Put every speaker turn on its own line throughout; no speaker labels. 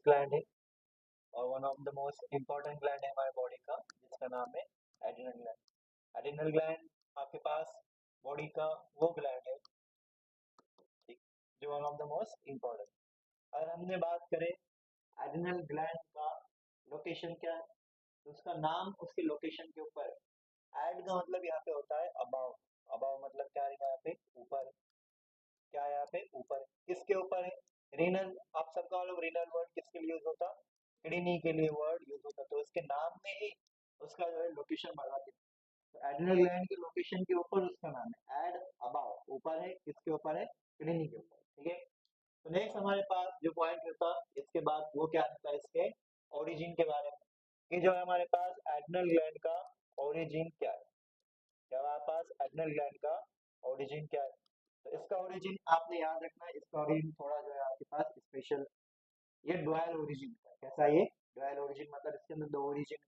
Gland है और one of the most important gland है हमारे बॉडी का, जिसका नाम है एड्रिनल ग्लैंड। एड्रिनल ग्लैंड आपके पास बॉडी का वो ग्लैंड है, ठीक, जो one of the most important. अगर हमने बात करें एड्रिनल ग्लैंड का लोकेशन क्या है, तो उसका नाम उसके लोकेशन के ऊपर है। एड का मतलब यहाँ पे होता है अबाव। अबाव मतलब क्या है यहाँ पे, ऊपर। क्या है यहाँ पे, ऊपर। किसके ऊपर है, रीनल। आप सबका मालूम रीनल वर्ड किसके लिए यूज होता, किडनी के लिए वर्ड यूज होता, तो इसके नाम में ही उसका जो है लोकेशन बता देते। तो एड्रिनल ग्लैंड के लोकेशन के ऊपर उसका नाम है एड अबाव, ऊपर है, किसके ऊपर है, किडनी के ऊपर, ठीक है। तो नेक्स्ट हमारे पास जो पॉइंट रहता इसके बाद वो क्या रहता है, इसके ओरिजिन के बारे में, कि जो है हमारे पास एड्रिनल ग्लैंड का ओरिजिन क्या है। क्या हमारे पास एड्रिनल ग्लैंड का ओरिजिन क्या है, तो इसका ओरिजिन आपने याद रखना है। इसका ओरिजिन थोड़ा जो है आपके पास स्पेशल, ये डुअल ओरिजिन का है। कैसा, ये डुअल ओरिजिन मतलब इसके अंदर दो ओरिजिन,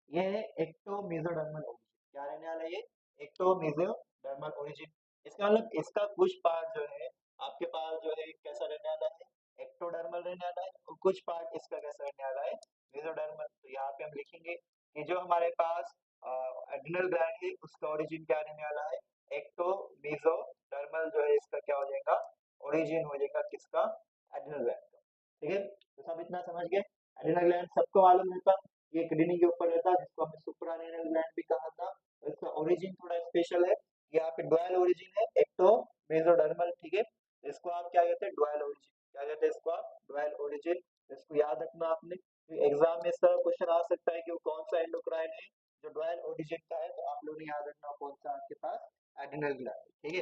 ये है एक्टो मेसोडर्मल ओरिजिन। क्या रहने वाला है ये, एक्टो मेसोडर्मल ओरिजिन। इसका मतलब इसका कुछ पार्ट जो है आपके पास जो है कैसा रहने वाला है, एक्टोडर्मल रहने वाला है, और कुछ पार्ट इसका कैसा रहने वाला है, मेसोडर्मल। तो यहाँ पे हम लिखेंगे कि जो हमारे पास एड्रिनल ग्लैंड है उसका ओरिजिन क्या रहने वाला है, एक्टो मेसोडर्मल जो है इसका क्या हो जाएगा, ओरिजिन हो जाएगा किसका, एड्रिनल ग्लैंड का, ठीक है। तो सब इतना समझ गए। एड्रिनल ग्लैंड सबको मालूम होता, ये किडनी के ऊपर रहता है, जिसको हमने सुप्रारेनल ग्लैंड भी कहा था। तो इसका ओरिजिन थोड़ा स्पेशल है, यहाँ पे डुअल ओरिजिन है, एक तो मेसोडर्मल, ठीक है। इसको आप क्या कहते हैं, डुअल ओरिजिन, क्या कहते हैं इसको आप, डुअल ओरिजिन। इसको याद रखना आपने, एग्जाम में इसका क्वेश्चन आ सकता है कि वो कौन सा एंडोक्राइन है जो डुअल ओरिजिन का है, तो आप लोगों ने याद रखना कौन सा आपके पास, एड्रिनल ग्लैंड, ठीक है।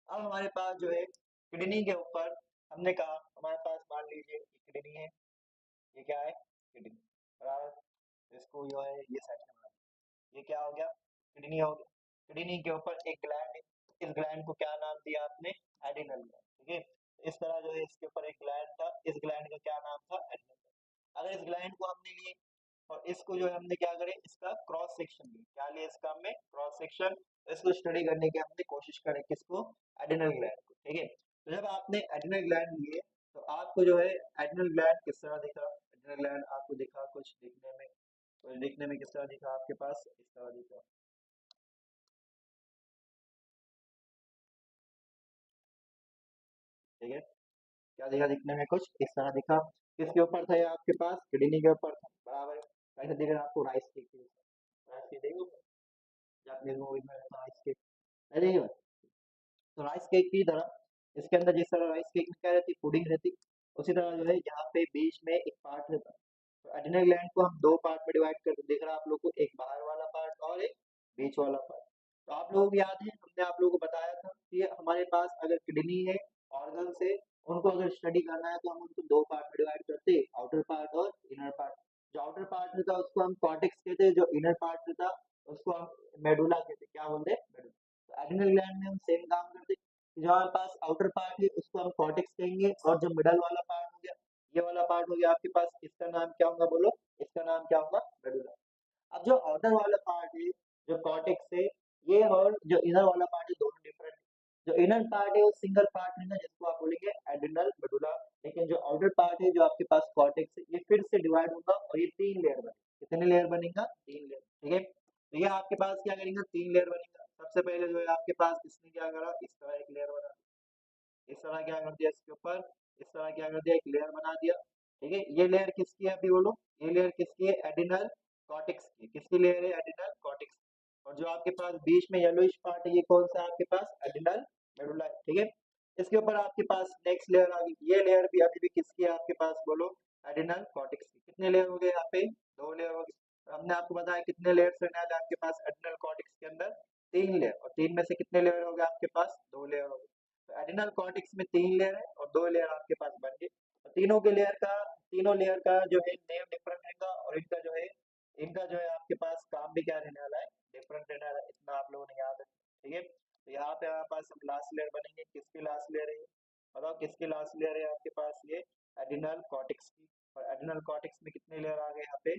अब हमारे पास जो है किडनी के ऊपर हमने कहा, हमारे पास मान लीजिए किडनी है, ये क्या है, किडनी, बराबर। इसको जो है ये सेट करना, ये क्या हो गया, किडनी हो गया। किडनी के ऊपर एक ग्लैंड है, इस ग्लैंड को क्या नाम दिया आपने, एड्रिनल ग्लैंड, ठीक है। इस तरह जो है इसके ऊपर एक ग्लैंड था, इस ग्लैंड का क्या नाम था, एड्रिनल ग्लैंड। अगर इस ग्लैंड को हमने लिए और इसको जो है हमने क्या करें, इसका क्रॉस सेक्शन लिया, क्या लिया इसका हमने, क्रॉस सेक्शन। इसको स्टडी करने की हमने कोशिश करें, किसको, एड्रिनल ग्लैंड को, ठीक है। तो जब आपने एड्रिनल ग्लैंड लिए तो आपको जो है एड्रिनल ग्लैंड किस तरह दिखा, एड्रिनल ग्लैंड आपको दिखा कुछ दिखने में, तो दिखने में किस तरह दिखा आपके पास, इस तरह दिखा, ठीक है। क्या दिखा, दिखने में कुछ इस तरह दिखा। किसके ऊपर था ये आपके पास, किडनी के ऊपर था, बराबर है। कैसे दिख रहा है आपको, राइस केक, राइस केक देखो, जापानीज मूवीज में रहता है राइस केक, नहीं देखिए। तो राइस केक की तरह इसके अंदर जिस तरह राइस केक में क्या रहती, पुडिंग रहती, उसी तरह जो है यहाँ पे बीच में एक पार्ट रहता है। तो एड्रिनल ग्लैंड को हम दो पार्ट में डिवाइड करके देख रहा है आप लोग को, एक बाहर वाला पार्ट और एक बीच वाला पार्ट। तो आप लोगों को याद है, हमने आप लोगों को बताया था कि हमारे पास अगर किडनी है, ऑर्गन से, उनको अगर स्टडी करना है तो हम उनको दो पार्ट में डिवाइड करते हैं, आउटर पार्ट और इनर पार्ट। जो आउटर पार्ट रहता है उसको हम कॉर्टेक्स कहते हैं, जो इनर पार्ट रहता है उसको हम मेडुला कहते हैं। क्या बोलते हैं, मेडुला। तो एड्रिनल ग्लैंड में हम सेम काम करते हैं, जो हमारे पास आउटर पार्ट है उसको हम कॉर्टेक्स कहेंगे, और जो मिडल वाला पार्ट हो गया, ये वाला पार्ट हो गया आपके पास, इसका नाम क्या होगा, बोलो, इसका नाम क्या होगा, मेडुला। अब जो आउटर वाला पार्ट है, जो कॉर्टेक्स है, ये और जो इनर वाला पार्ट है, दोनों डिफरेंट है। जो इनर पार्ट है वो सिंगल पार्ट है ना, जिसको आप बोलेंगे एड्रिनल मेडुला। लेकिन जो आउटर पार्ट है जो आपके पास कॉर्टेक्स है, ये फिर से डिवाइड होगा और ये तीन लेयर बनेगा। कितने लेयर बनेगा, तीन लेयर, ठीक है। तो ये आपके पास क्या करेंगे, तीन लेयर बनेगा। सबसे पहले जो है आपके पास इसने क्या करा, इस तरह एक लेयर बना, इस तरह क्या कर दिया इसके ऊपर, इस तरह क्या कर दिया, एक लेयर बना दिया, ठीक है। ये लेयर किसकी है, अभी बोलो, ये लेयर किसकी है, एड्रिनल कॉर्टेक्स की। किसकी लेयर है, एड्रिनल कॉर्टेक्स। और जो आपके पास बीच में येलोइश पार्ट है, ये कौन सा है आपके पास, एड्रिनल मेडुला, ठीक है। इसके ऊपर आपके पास नेक्स्ट लेयर आ गई, ये लेयर भी अभी भी किसकी है आपके पास, बोलो, एड्रिनल कॉर्टेक्स की। कितने लेयर हो गए यहाँ पे, दो लेयर हो गए। हमने आपको बताया कितने लेयर्स रहने वाले आपके पास एड्रिनल कॉर्टेक्स के अंदर, तीन लेयर, और तीन में से कितने लेयर हो गए आपके पास, दो लेयर हो गए। तो एड्रिनल कॉर्टेक्स में तीन लेयर है और दो लेयर आपके पास बन गए। और तीनों के लेयर का, तीनों लेयर का जो है नेम डिफरेंट रहेगा, और इनका जो है, इनका जो है आपके पास काम भी क्या रहने वाला है, डिफरेंट रहने वाला है। इतना आप लोगों ने याद रखना, ठीक है। तो यहाँ पे हमारे पास हम लास्ट लेयर बनेंगे, किसकी लास्ट लेयर है, बताओ किसकी लास्ट लेयर है आपके पास, ये एड्रिनल कॉर्टेक्स की। और एड्रिनल कॉर्टेक्स में कितने लेयर आ गए यहाँ पे,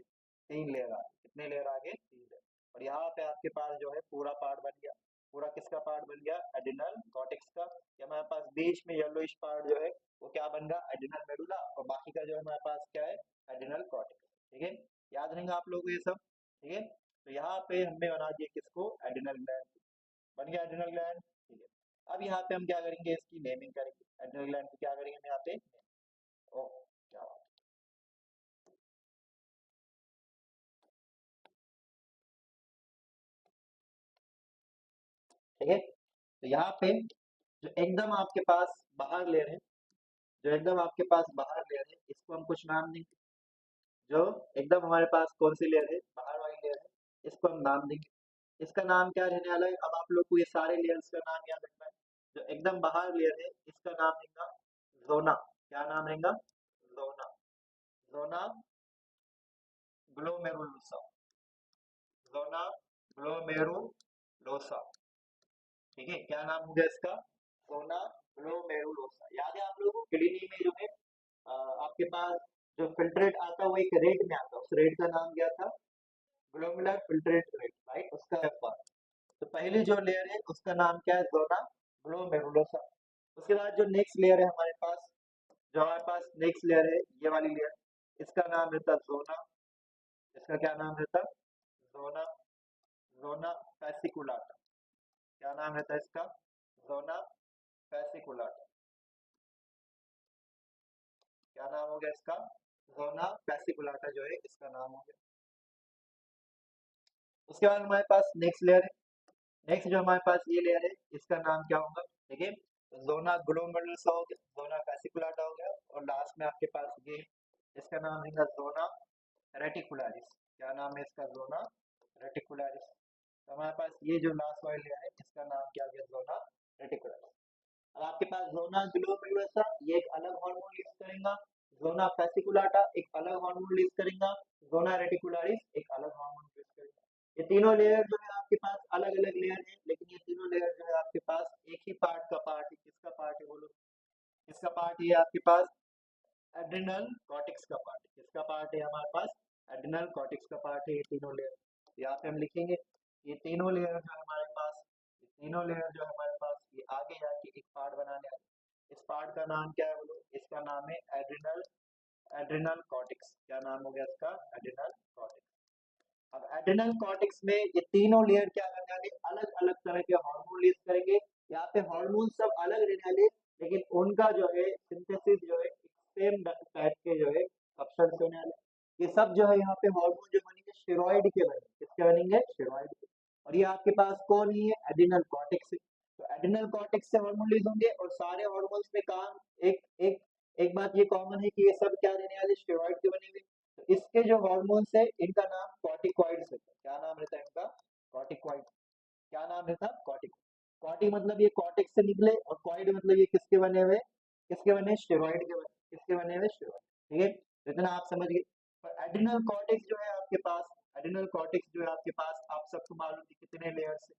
तीन लेयर आ गए। कितने लेयर आ गए, तीन लेयर। और यहाँ पे आपके पास जो है पूरा पार्ट बन गया। पूरा किसका पार्ट बन गया, एड्रिनल कॉर्टेक्स का। या हमारे पास बीच में येलोइश पार्ट जो है वो क्या बन गया, एड्रिनल मेडुला, और बाकी का जो है हमारे पास क्या है, एड्रिनल कॉर्टेक्स। ठीक है, याद रहेगा आप लोगों को ये सब। ठीक है, तो यहाँ पे हमने बना दिया किसको, एड्रिनल ग्लैंड, बन गया एड्रिनल ग्लैंड। ठीक है, अब यहाँ पे हम क्या करेंगे, इसकी नेमिंग करेंगे, एड्रिनल ग्लैंड की क्या करेंगे हम यहाँ पे, ओ क्या बात। ठीक है, तो यहाँ पे जो एकदम आपके पास बाहर लेयर है, जो एकदम आपके पास बाहर लेयर है, इसको हम कुछ नाम देंगे। जो एकदम हमारे पास कौन सी लेयर है, बाहर वाली लेयर है, इसको हम नाम देंगे। इसका नाम क्या रहने वाला है, अब आप लोग को ये सारे लेयर्स का नाम याद रखना है। जो एकदम बाहर लेयर है इसका नाम रहेगा जोना। क्या नाम रहेगा, जोना, जोना ग्लोमेरुलोसा, जोना ग्लोमेरुलोसा। ठीक है, क्या नाम हो गया इसका, जोना ग्लोमेरुलोसा। याद है आप लोगों को किडनी में जो है आपके पास जो फिल्ट्रेट आता है वो एक रेट में आता है, उस रेट का नाम क्या था, ग्लोमुलर फिल्ट्रेट रेट, राइट, उसका एफ। तो पहली जो लेयर है उसका नाम क्या है, जोना ग्लोमेरुलोसा। उसके बाद जो नेक्स्ट लेयर है हमारे पास, जो हमारे पास नेक्स्ट लेयर है ये वाली लेयर, इसका नाम रहता है जोना, इसका क्या नाम रहता है, जोना, जोना फैसिकुलाटा। क्या नाम रहता है इसका, जोना फैसिकुलाटा। क्या नाम हो गया इसका, जोना फैसिकुलाटा जो है इसका नाम हो गया। उसके बाद हमारे पास नेक्स्ट लेयर है, नेक्स्ट जो हमारे पास ये लेयर है इसका नाम क्या होगा, ठीक है, जोना ग्लोमेरुलोसा हो गया, जोना फैसिकुलाटा हो गया, और लास्ट में आपके पास ये इसका नाम रहेगा जोना रेटिकुलरिस। क्या नाम है इसका, जोना रेटिकुलरिस। तो हमारे पास ये जो लास्ट वाली लेयर है इसका नाम क्या हो गया, जोना रेटिकुलरिस। अब आपके पास जोना ग्लोमेरुलोसा ये एक अलग हार्मोन रिलीज करेगा, जोना फैसिकुलाटा एक अलग हार्मोन रिलीज करेगा, जोना रेटिकुलरिस एक अलग हार्मोन रिलीज करेगा। ये तीनों लेयर जो है आपके पास अलग अलग लेयर है, लेकिन ये तीनों लेयर जो है आपके पास एक ही पार्ट का पार्ट है। किसका पार्ट है बोलो, किसका पार्ट है आपके पास, एड्रिनल कॉर्टेक्स का पार्ट है। किसका पार्ट है हमारे पास, एड्रिनल कॉर्टेक्स का पार्ट है ये तीनों लेयर। यहाँ पे हम लिखेंगे ये तीनों लेयर जो है हमारे पास, ये तीनों लेयर जो है हमारे पास ये आगे जाके एक पार्ट बनाने वाले। इस पार्ट का नाम क्या है बोलो, इसका नाम है एड्रिनल, एड्रिनल कॉर्टेक्स। क्या नाम हो गया इसका, एड्रिनल कॉर्टेक्स। अब एड्रिनल कॉर्टेक्स में ये तीनों लेयर क्या करने वाले, अलग अलग तरह के हार्मोन रिलीज करेंगे। यहाँ पे हार्मोन सब अलग रहने वाले, लेकिन उनका जो है सिंथेसिस जो है सेम टाइप के जो है सब्सटेंस होने वाले। ये सब जो है यहाँ पे हार्मोन जो बनेंगे स्टेरॉइड के बनेंगे, किसके बनेंगे, स्टेरॉइड के। और ये आपके पास कौन ही है, एड्रिनल कॉर्टेक्स से। तो एड्रिनल कॉर्टेक्स से हार्मोन रिलीज होंगे, और सारे हार्मोन्स में काम एक एक एक बात ये कॉमन है कि ये सब क्या रहने वाले, स्टेरॉइड के बने हुए। तो इसके जो हार्मोन्स है इनका नाम कॉर्टिकॉइड्स है। क्या नाम रहता है इनका, कॉर्टिकॉइड। क्या नाम रहता है, कॉर्टिक। कॉर्टिक मतलब ये कॉर्टेक्स से निकले, और कॉइड मतलब ये किसके बने हुए, किसके बने, स्टेरॉइड के बने, किसके बने हुए, स्टेरॉइड। ठीक है, तो इतना आप समझ गए। पर एड्रिनल कॉर्टेक्स जो है आपके पास, एड्रिनल कॉर्टेक्स जो है आपके पास, आप सबको मालूम है कितने लेयर्स है,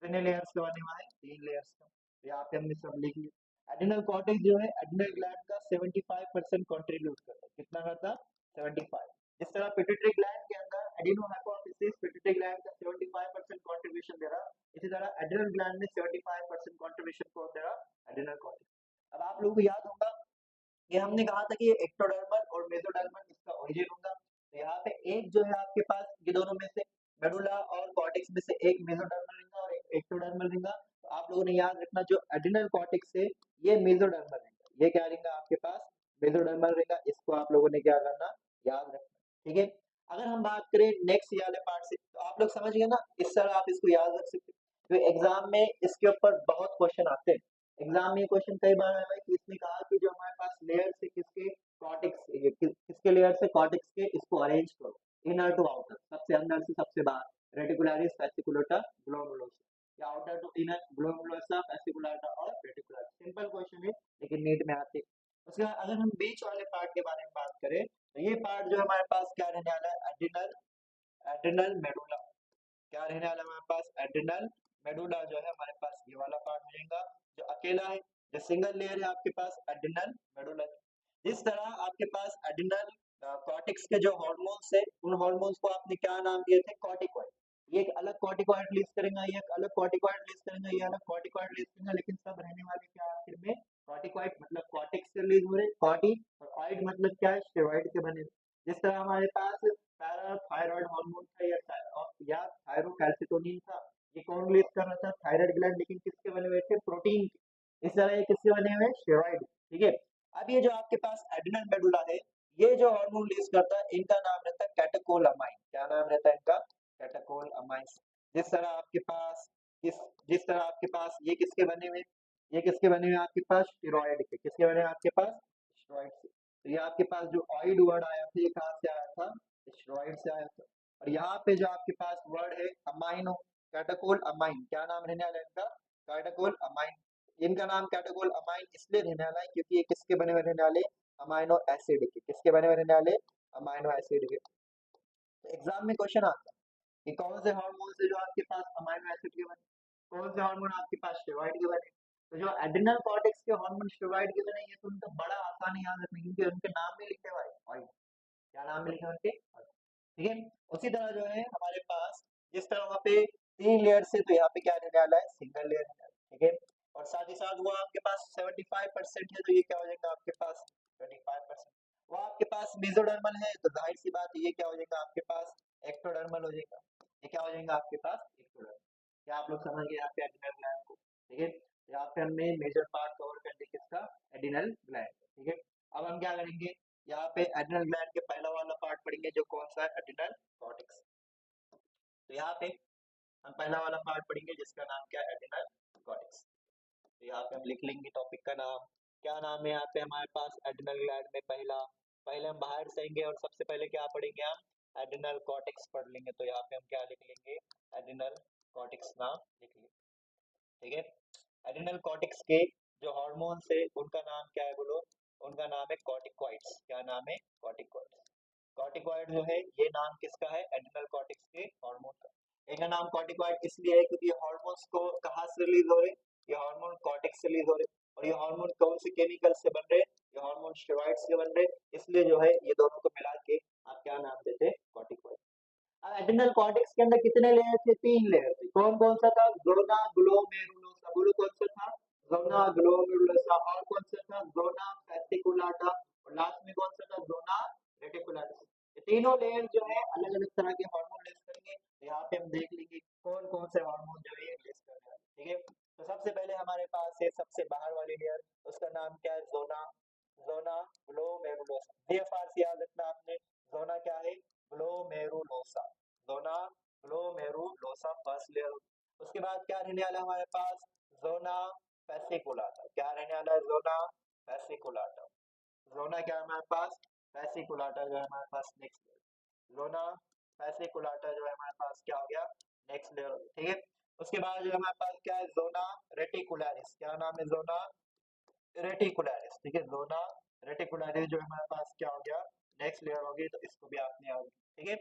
कितने लेयर्स का बने हुआ है, 3 लेयर्स का। तो यहाँ पे हमने सब लिख लिया। एड्रिनल कॉर्टेक्स जो है एड्रिनल ग्लैंड का 75% कंट्रीब्यूट करता है। कितना करता, 75। जिस तरह पिट्यूटरी ग्लैंड के अंदर एडिनो हाइपोफिसिस पिट्यूटरी ग्लैंड का 75% कंट्रीब्यूशन दे रहा, इसी तरह एड्रिनल ग्लैंड में 75% कंट्रीब्यूशन कौन दे रहा, एड्रिनल कॉर्टेक्स। अब आप लोगों को याद होगा, ये हमने कहा था कि ये एक्टोडर्मल और मेसोडर्मल इसका ओरिजिन होगा। तो यहाँ पे एक जो है आपके पास ये दोनों में से, मेडुला और कॉर्टेक्स में से एक मेसोडर्मल रहेगा और एक एक्टोडर्मल रहेगा। तो आप लोगों ने याद रखना जो एड्रिनल कॉर्टेक्स है ये मेसोडर्मल रहेगा, ये क्या रहेगा आपके पास, मेसोडर्मल रहेगा। इसको आप लोगों ने क्या करना, याद रखना। ठीक है, अगर हम बात करें नेक्स्ट वाले पार्ट से, तो आप लोग समझ गए ना, इस तरह आप इसको याद रख सकते हैं। तो एग्जाम में इसके ऊपर बहुत क्वेश्चन आते हैं। एग्जाम में क्वेश्चन कई बार आया है कि इसने कहा कि जो हमारे पास लेयर से किसके, कॉर्टेक्स किसके लेयर से, कॉर्टेक्स के, इसको अरेंज करो इनर टू आउटर, सबसे अंदर से सबसे बाहर, रेटिकुलरिस फैसिकुलेटा ग्लोमेरुलोसा, या outer to inner glomerulosa fasciculata और रेटिकुलरिस। सिंपल क्वेश्चन है लेकिन नीट में आते। उसके बाद अगर हम बीच वाले पार्ट के बारे में बात करें, तो ये पार्ट जो हमारे पास क्या रहने वाला है, एड्रिनल, एड्रिनल मेडुला। क्या रहने वाला है हमारे पास, एड्रिनल मेडुला जो है हमारे पास ये वाला पार्ट मिलेगा, जो अकेला है, जो सिंगल लेयर है आपके पास एड्रिनल मेडुला। जिस तरह आपके पास एड्रिनल कॉर्टेक्स के जो हार्मोन्स है, उन हार्मोन्स को आपने क्या नाम दिए थे, कॉर्टिकॉइड। ये एक अलग कॉर्टिकॉइड रिलीज करेगा, ये एक अलग कॉर्टिकॉइड रिलीज करेगा, ये अलग कॉर्टिकॉइड रिलीज करेगा, लेकिन सब रहने वाले क्या है आखिर में, कॉर्टिकॉइड मतलब कॉर्टेक्स से रिलीज हो रहे कॉर्टी, और ऑइड मतलब क्या है, स्टेरॉइड के बने। जिस तरह हमारे पास पैराथायरॉइड हार्मोन था या थायरोकैल्सिटोनिन था, ये कौन रिलीज कर रहा था, थायराइड ग्लैंड, लेकिन किसके बने हुए थे, प्रोटीन के। इस तरह ये किसके बने हुए हैं, स्टेरॉइड। ठीक है। अब ये जो आपके पास एड्रिनल मेडुला है, ये जो हार्मोन रिलीज करता है, इनका नाम रहता है कैटेकोलामाइन। क्या नाम रहता है इनका, कैटेकोलामाइन। जिस तरह आपके पास जिस जिस तरह आपके पास ये किसके बने हुए, ये किसके बने हुए आपके पास, स्टेरॉइड के। किसके बने हुए आपके पास, स्टेरॉइड से। तो ये आपके पास जो ऑइड वर्ड आया था, ये कहाँ से आया था, स्टेरॉइड से आया था। और यहाँ पे जो आपके पास वर्ड है अमाइनो, कैटेकोल अमाइन, क्या नाम रहने वाला है इनका, कैटेकोल अमाइन। इनका नाम कैटेकोल अमाइन इसलिए रहने वाला है क्योंकि ये किसके बने हुए रहने वाले, अमाइनो एसिड के। किसके बने हुए रहने वाले, अमाइनो एसिड के। तो एग्जाम में क्वेश्चन आता है कि कौन से हार्मोन से जो आपके पास अमाइनो एसिड के बने, कौन से हार्मोन आपके पास स्टेरॉइड के बने। तो जो एड्रिनल कॉर्टेक्स के हार्मोन स्टेरॉइड के बने, ये तो उनका बड़ा आसान है याद रखना, क्योंकि उनके नाम में लिखे हुए ऑयल। क्या नाम में लिखे हैं उनके, ठीक है। उसी तरह जो है हमारे पास, जिस तरह वहाँ पे 3 लेयर से, तो यहाँ पे क्या रहने वाला है, सिंगल लेयर, ठीक है। और साथ ही साथ वो आपके पास 75% है, तो ये क्या हो जाएगा आपके पास 25%। वो आपके पास मेसोडर्मल है, तो जाहिर सी बात है ये क्या हो जाएगा आपके पास, एक्टोडर्मल हो जाएगा। ये क्या हो जाएगा आपके पास, एक्टोडर्मल। क्या आप लोग समझ गए यहाँ पे एडिनल ग्लैंड को, ठीक है। यहाँ पे हमने मेजर पार्ट कवर कर दिया किसका, एडिनल ग्लैंड, ठीक है। अब हम क्या करेंगे, यहाँ पे एड्रिनल ग्लैंड के पहला वाला पार्ट पढ़ेंगे, जो कौन सा है, एड्रिनल कॉर्टेक्स। तो यहाँ पे हम पहला वाला पार्ट पढ़ेंगे जिसका नाम क्या है, एड्रिनल कॉर्टेक्स। तो यहाँ पे हम लिख लेंगे टॉपिक का नाम, क्या नाम है यहाँ पे हमारे पास, एड्रिनल ग्लैंड में पहला, पहले हम बाहर से आएंगे और सबसे पहले क्या पढ़ेंगे हम, एड्रिनल कॉर्टेक्स पढ़ लेंगे। तो यहाँ पे हम क्या लिख लेंगे, एड्रिनल कॉर्टेक्स नाम लिख लेंगे, ठीक है। एड्रिनल कॉर्टेक्स के जो हॉर्मोन्स है उनका नाम क्या है बोलो, उनका नाम है कॉर्टिकॉइड्स। क्या नाम है, कॉर्टिकॉइड्स। कॉर्टिकॉइड जो है ये नाम किसका है, एड्रिनल कॉर्टेक्स के हार्मोन का। इनका नाम कॉर्टिकॉइड इसलिए है क्योंकि ये हार्मोन्स को कहाँ से रिलीज हो रहे, ये हार्मोन कॉर्टेक्स से रिलीज हो रहे। और ये हार्मोन कौन से केमिकल से बन रहे, ये हार्मोन स्टेरॉइड्स से बन रहे, इसलिए जो है ये दोनों को मिला के आप क्या नाम देते हैं, कॉर्टिकॉइड। अब एड्रिनल कॉर्टेक्स के अंदर कितने लेयर थे, 3 लेयर थे। कौन कौन सा था, जोना ग्लोमेरुलोसा, बोलो कौन सा था, जोना ग्लोमेरुलोसा। और कौन सा था, जोना फैसिकुलाटा। और लास्ट में कौन सा था, जोना रेटिकुलाटा। ये तीनों लेयर जो है अलग अलग तरह के हार्मोन रिलीज करेंगे। तो यहाँ पे हम देख लेंगे कौन कौन से हार्मोन जो है रिलीज कर रहे हैं, ठीक है। तो सबसे पहले हमारे पास है सबसे बाहर वाली लेयर, उसका नाम क्या है, जोना, जोना ग्लोमेरुलोसा। जीएफआर से याद रखना आपने, जोना क्या है, glomerulosa, zona glomerulosa first layer. उसके बाद क्या रहने वाला है हमारे पास, जोना फैसिकुलाटा। क्या रहने वाला है, जोना फैसिकुलाटा। जोना क्या है हमारे पास, फैसिकुलाटा जो है हमारे पास नेक्स्ट लेयर। जोना फैसिकुलाटा जो है हमारे पास क्या हो गया, नेक्स्ट लेयर, ठीक है। उसके बाद जो हमारे पास क्या है, जोना रेटिकुलरिस। क्या नाम है, जोना रेटिकुलरिस, ठीक है। जोना रेटिकुलरिस जो हमारे पास क्या हो गया, नेक्स्ट लेयर होगी। तो इसको भी आपने याद रखना, ठीक है।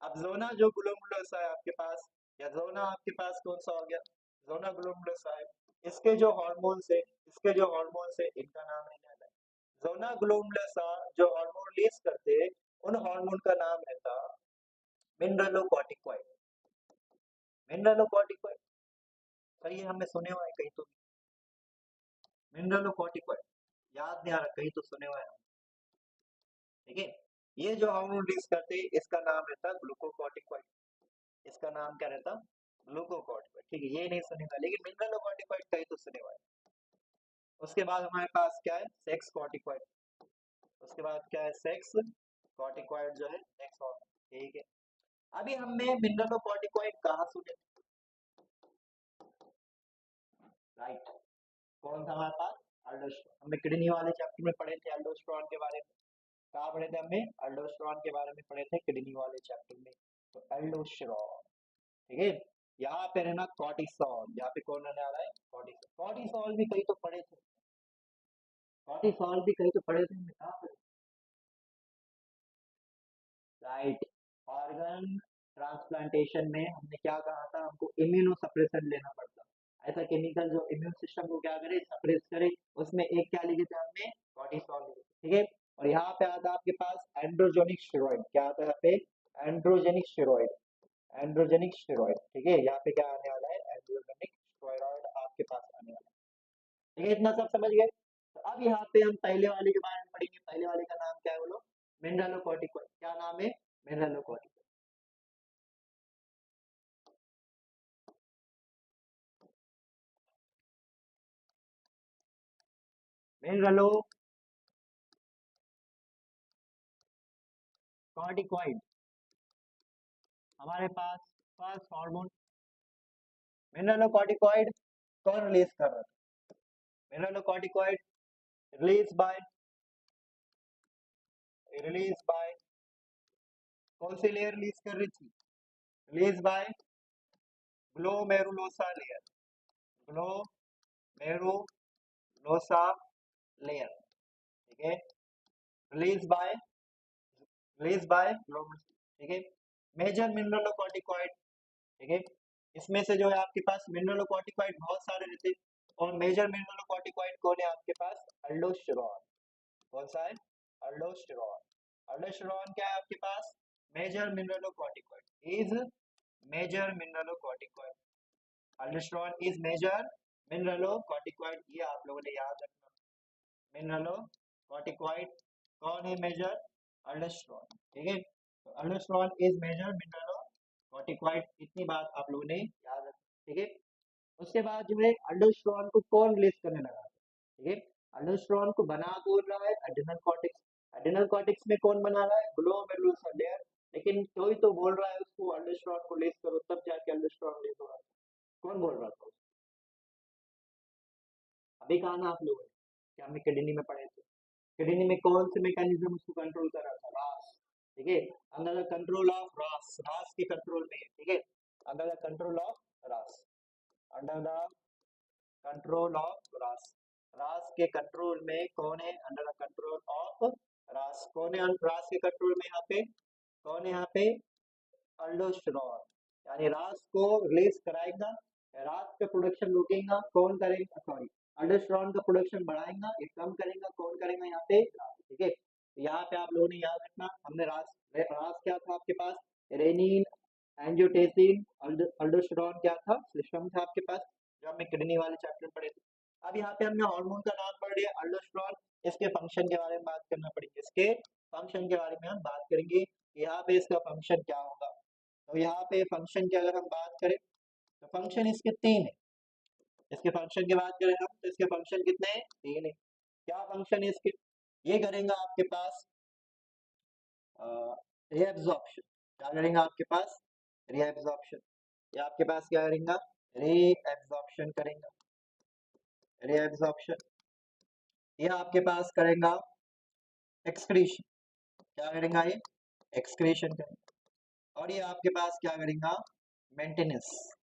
अब जोना जो ग्लोमेरुलोसा है आपके पास, या जोना आपके पास कौन सा हो गया, जोना ग्लोमेरुलोसा है। इसके जो हार्मोन्स है, इसके जो हार्मोन्स है इनका नाम रहने वाला है जोना ग्लोमेरुलोसा। जो हार्मोन रिलीज करते हैं उन हार्मोन का नाम रहता मिनरलोकॉर्टिकॉइड। मिनरलोकॉर्टिकॉइड, सर ये हमने सुने हुआ है कहीं तो, मिनरलोकॉर्टिकॉइड याद नहीं आ रहा, कहीं तो सुने हुआ है, ठीक है। ये जो हार्मोन रिलीज करते हैं इसका नाम रहता है ग्लूकोकॉर्टिकॉइड। इसका नाम क्या रहता, ग्लूकोकॉर्टिकॉइड, ठीक है। ये नहीं सुनेगा, लेकिन मिनरलोकॉर्टिकॉइड कहीं तो सुने हुआ है। उसके बाद हमारे पास क्या है, सेक्स कॉर्टिकॉइड। उसके बाद क्या है, सेक्स कॉर्टिकॉइड जो है नेक्स्ट हार्मोन, ठीक है। अभी हमने मिनरलोकॉर्टिकॉइड कहाँ सुने, राइट, कौन था हमारे पास, अल्डोस्टेरॉन। हमने किडनी वाले चैप्टर में पढ़े थे अल्डोस्टेरॉन के बारे में। कहाँ पढ़े थे हमने, अल्डोस्टेरॉन के बारे में पढ़े थे किडनी वाले चैप्टर में। तो अल्डोस्टेरॉन, ठीक है। यहाँ पे रहना कॉर्टिसोल, यहाँ पे कौन रहने वाला है, कॉर्टिसोल। कॉर्टिसोल भी कहीं तो पढ़े थे, कॉर्टिसोल भी कहीं तो पढ़े थे, हमने कहाँ पढ़े, राइट। ऑर्गन ट्रांसप्लांटेशन में हमने क्या कहा था, हमको इम्यूनो सप्रेशन लेना पड़ता, ऐसा केमिकल जो इम्यून सिस्टम को क्या करे, सप्रेस करे। उसमें एक क्या लिखे थे हमने, कॉर्टिसोल लिखे थे, ठीक है। और यहाँ पे आता है आपके पास एंड्रोजेनिक स्टेरॉइड। क्या आता है यहाँ पे, एंड्रोजेनिक स्टेरॉइड। एंड्रोजेनिक स्टेरॉइड, ठीक है, यहाँ पे क्या आने वाला है, एंड्रोजेनिक स्टेरॉइड आपके पास आने वाला है, ठीक है, इतना सब समझ गए। तो अब यहाँ पे हम पहले वाले के बारे में पढ़ेंगे। पहले वाले का नाम क्या है बोलो, मिनरलोकॉर्टिकॉइड। क्या नाम है, मिनरलोकॉर्टिकॉइड। मिनरलोकॉर्टिकॉइड हमारे पास फर्स्ट हार्मोन। मिनरलोकॉर्टिकॉइड कौन रिलीज कर रहा है, mineralocorticoid release by, release by कौन सी लेयर रिलीज कर रही थी, release by glomerulosa layer, glomerulosa layer, ठीक है, रिलीज बाय, रिलीज बाय ठीक है। मेजर मिनरलोकॉर्टिकॉइड, ठीक है, इसमें से जो है आपके पास मिनरलोकॉर्टिकॉइड बहुत सारे रहते हैं, और मेजर मिनरलोकॉर्टिकॉइड कौन है आपके पास, अल्डोस्टेरॉन। कौन सा है, अल्डोस्टेरॉन। अल्डोस्टेरॉन क्या है आपके पास, major mineralocorticoid, is major mineralocorticoid, aldosterone is major mineralocorticoid, ये आप लोगों ने याद रखना। मिनरलोकॉर्टिकॉइड कौन है मेजर, अल्डोस्टेरॉन, ठीक है, तो अल्डोस्टेरॉन इज मेजर मिनरलोकॉर्टिकॉइड, इतनी बात आप लोगों ने याद रखना, ठीक है। उसके बाद जो है अल्डोस्टेरॉन को कौन रिलीज करने लगा, ठीक है, अल्डोस्टेरॉन को बना कौन रहा है, एड्रिनल कॉर्टेक्स। एड्रिनल कॉर्टेक्स में कौन बना रहा है, ग्लोमेरुलर लेयर, लेकिन कोई तो बोल रहा है उसको अल्डोस्टेरॉन को रिलीज करो, तब जाके अल्डोस्टेरॉन रिलीज हो रहा है, कौन बोल रहा था, अभी कहा ना आप लोगों ने, क्या हमने किडनी में पढ़े थे, किडनी में कौन से मैकेनिज्म उसको कंट्रोल कर रहा था, रास, ठीक है, अंडर द कंट्रोल ऑफ रास, रास के कंट्रोल में है, ठीक है, अंडर द कंट्रोल ऑफ रास, अंडर द कंट्रोल ऑफ रास, रास के कंट्रोल में कौन है, अंडर द कंट्रोल ऑफ रास, कौन है रास के कंट्रोल में, यहाँ पे कौन है, यहाँ पे अल्डोस्टेरॉन, यानी रास को रिलीज कराएगा, रास का प्रोडक्शन रोकेगा, कौन करेगा, सॉरी, अल्डोस्टेरॉन का प्रोडक्शन बढ़ाएगा, ये कम करेगा, कौन करेगा यहाँ पे, रास, ठीक है। तो यहाँ पे आप लोगों ने याद रखना, हमने रास, रास क्या था आपके पास, रेनिन, एंजियोटेंसिन, अल्डोस्टेरॉन क्या था, सिस्टम था आपके पास, जो हमने किडनी वाले चैप्टर में पढ़े थे। अब यहाँ पे हमने हार्मोन का नाम पढ़ लिया अल्डोस्टेरॉन, इसके फंक्शन के बारे में बात करना पड़ेगी, इसके फंक्शन के बारे में हम बात करेंगे, यहाँ पे इसका फंक्शन क्या होगा। तो यहाँ पे फंक्शन की अगर हम बात करें, तो फंक्शन इसके तीन है, इसके फंक्शन की बात करें हम, तो इसके फंक्शन कितने हैं, तीन है। क्या फंक्शन है इसके, ये करेंगे आपके पास रीएब्जॉर्प्शन, क्या करेंगे आपके पास, रीएब्जॉर्प्शन, ये आपके पास क्या करेंगे, रीएब्जॉर्प्शन करेंगे, रीएब्जॉर्प्शन, ये आपके पास करेंगे एक्सक्रीशन, क्या करेंगे ये, एक्सक्रीशन करेंगे, और ये आपके पास क्या करेंगे, मेंटेनेंस,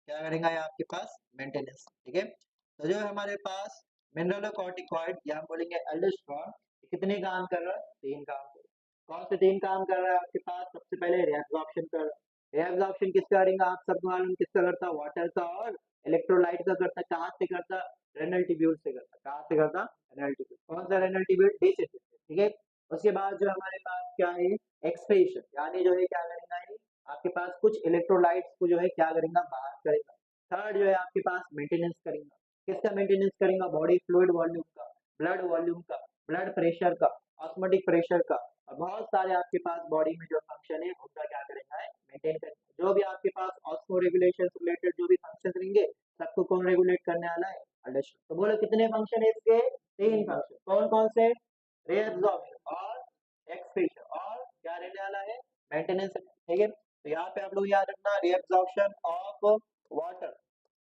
क्या करेंगे ये आपके पास, मेंटेनेंस, ठीक है। तो जो है हमारे पास मिनरलोकॉर्टिकॉइड या हम बोलेंगे एल्डोस्टेरॉन, कितने काम कर रहा है, तीन काम कर रहा है, कौन से तीन काम कर रहा है आपके पास, सबसे पहले रिएब्जॉर्प्शन कर रहा है, रिएब्जॉर्प्शन किसका करेंगे, आप सबको मालूम किसका करता है, वाटर का और इलेक्ट्रोलाइट का करता है, कहाँ से करता, रेनल ट्यूब्यूल से करता, कहाँ से करता, रेनल ट्यूब्यूल, कौन सा रेनल ट्यूब्यूल, डी से, ठीक है। उसके बाद जो हमारे पास क्या है, एक्सक्रीशन, यानी जो है क्या करेंगे ये, आपके पास कुछ इलेक्ट्रोलाइट्स को जो है क्या करेंगे, बाहर करेगा। थर्ड जो है आपके पास मेंटेनेंस करेंगे, किसका मेंटेनेंस करेंगे, बॉडी फ्लूइड वॉल्यूम का, ब्लड वॉल्यूम का, ब्लड प्रेशर का, ऑस्मोटिक प्रेशर का, और बहुत सारे आपके पास बॉडी में जो फंक्शन है उनका क्या करेंगे, मेंटेन करेंगे। जो भी आपके पास ऑस्मो रेगुलेशन से रिलेटेड जो भी फंक्शन रहेंगे, सबको कौन रेगुलेट करने वाला है, अल्डोस्टेरॉन। तो बोलो कितने फंक्शन है इसके, तीन फंक्शन, कौन कौन से, रीअब्जॉर्प्शन और एक्सक्रीशन, और क्या रहने वाला है, मेंटेनेंस, ठीक है। तो यहाँ पे आप लोग याद रखना, reabsorption of water,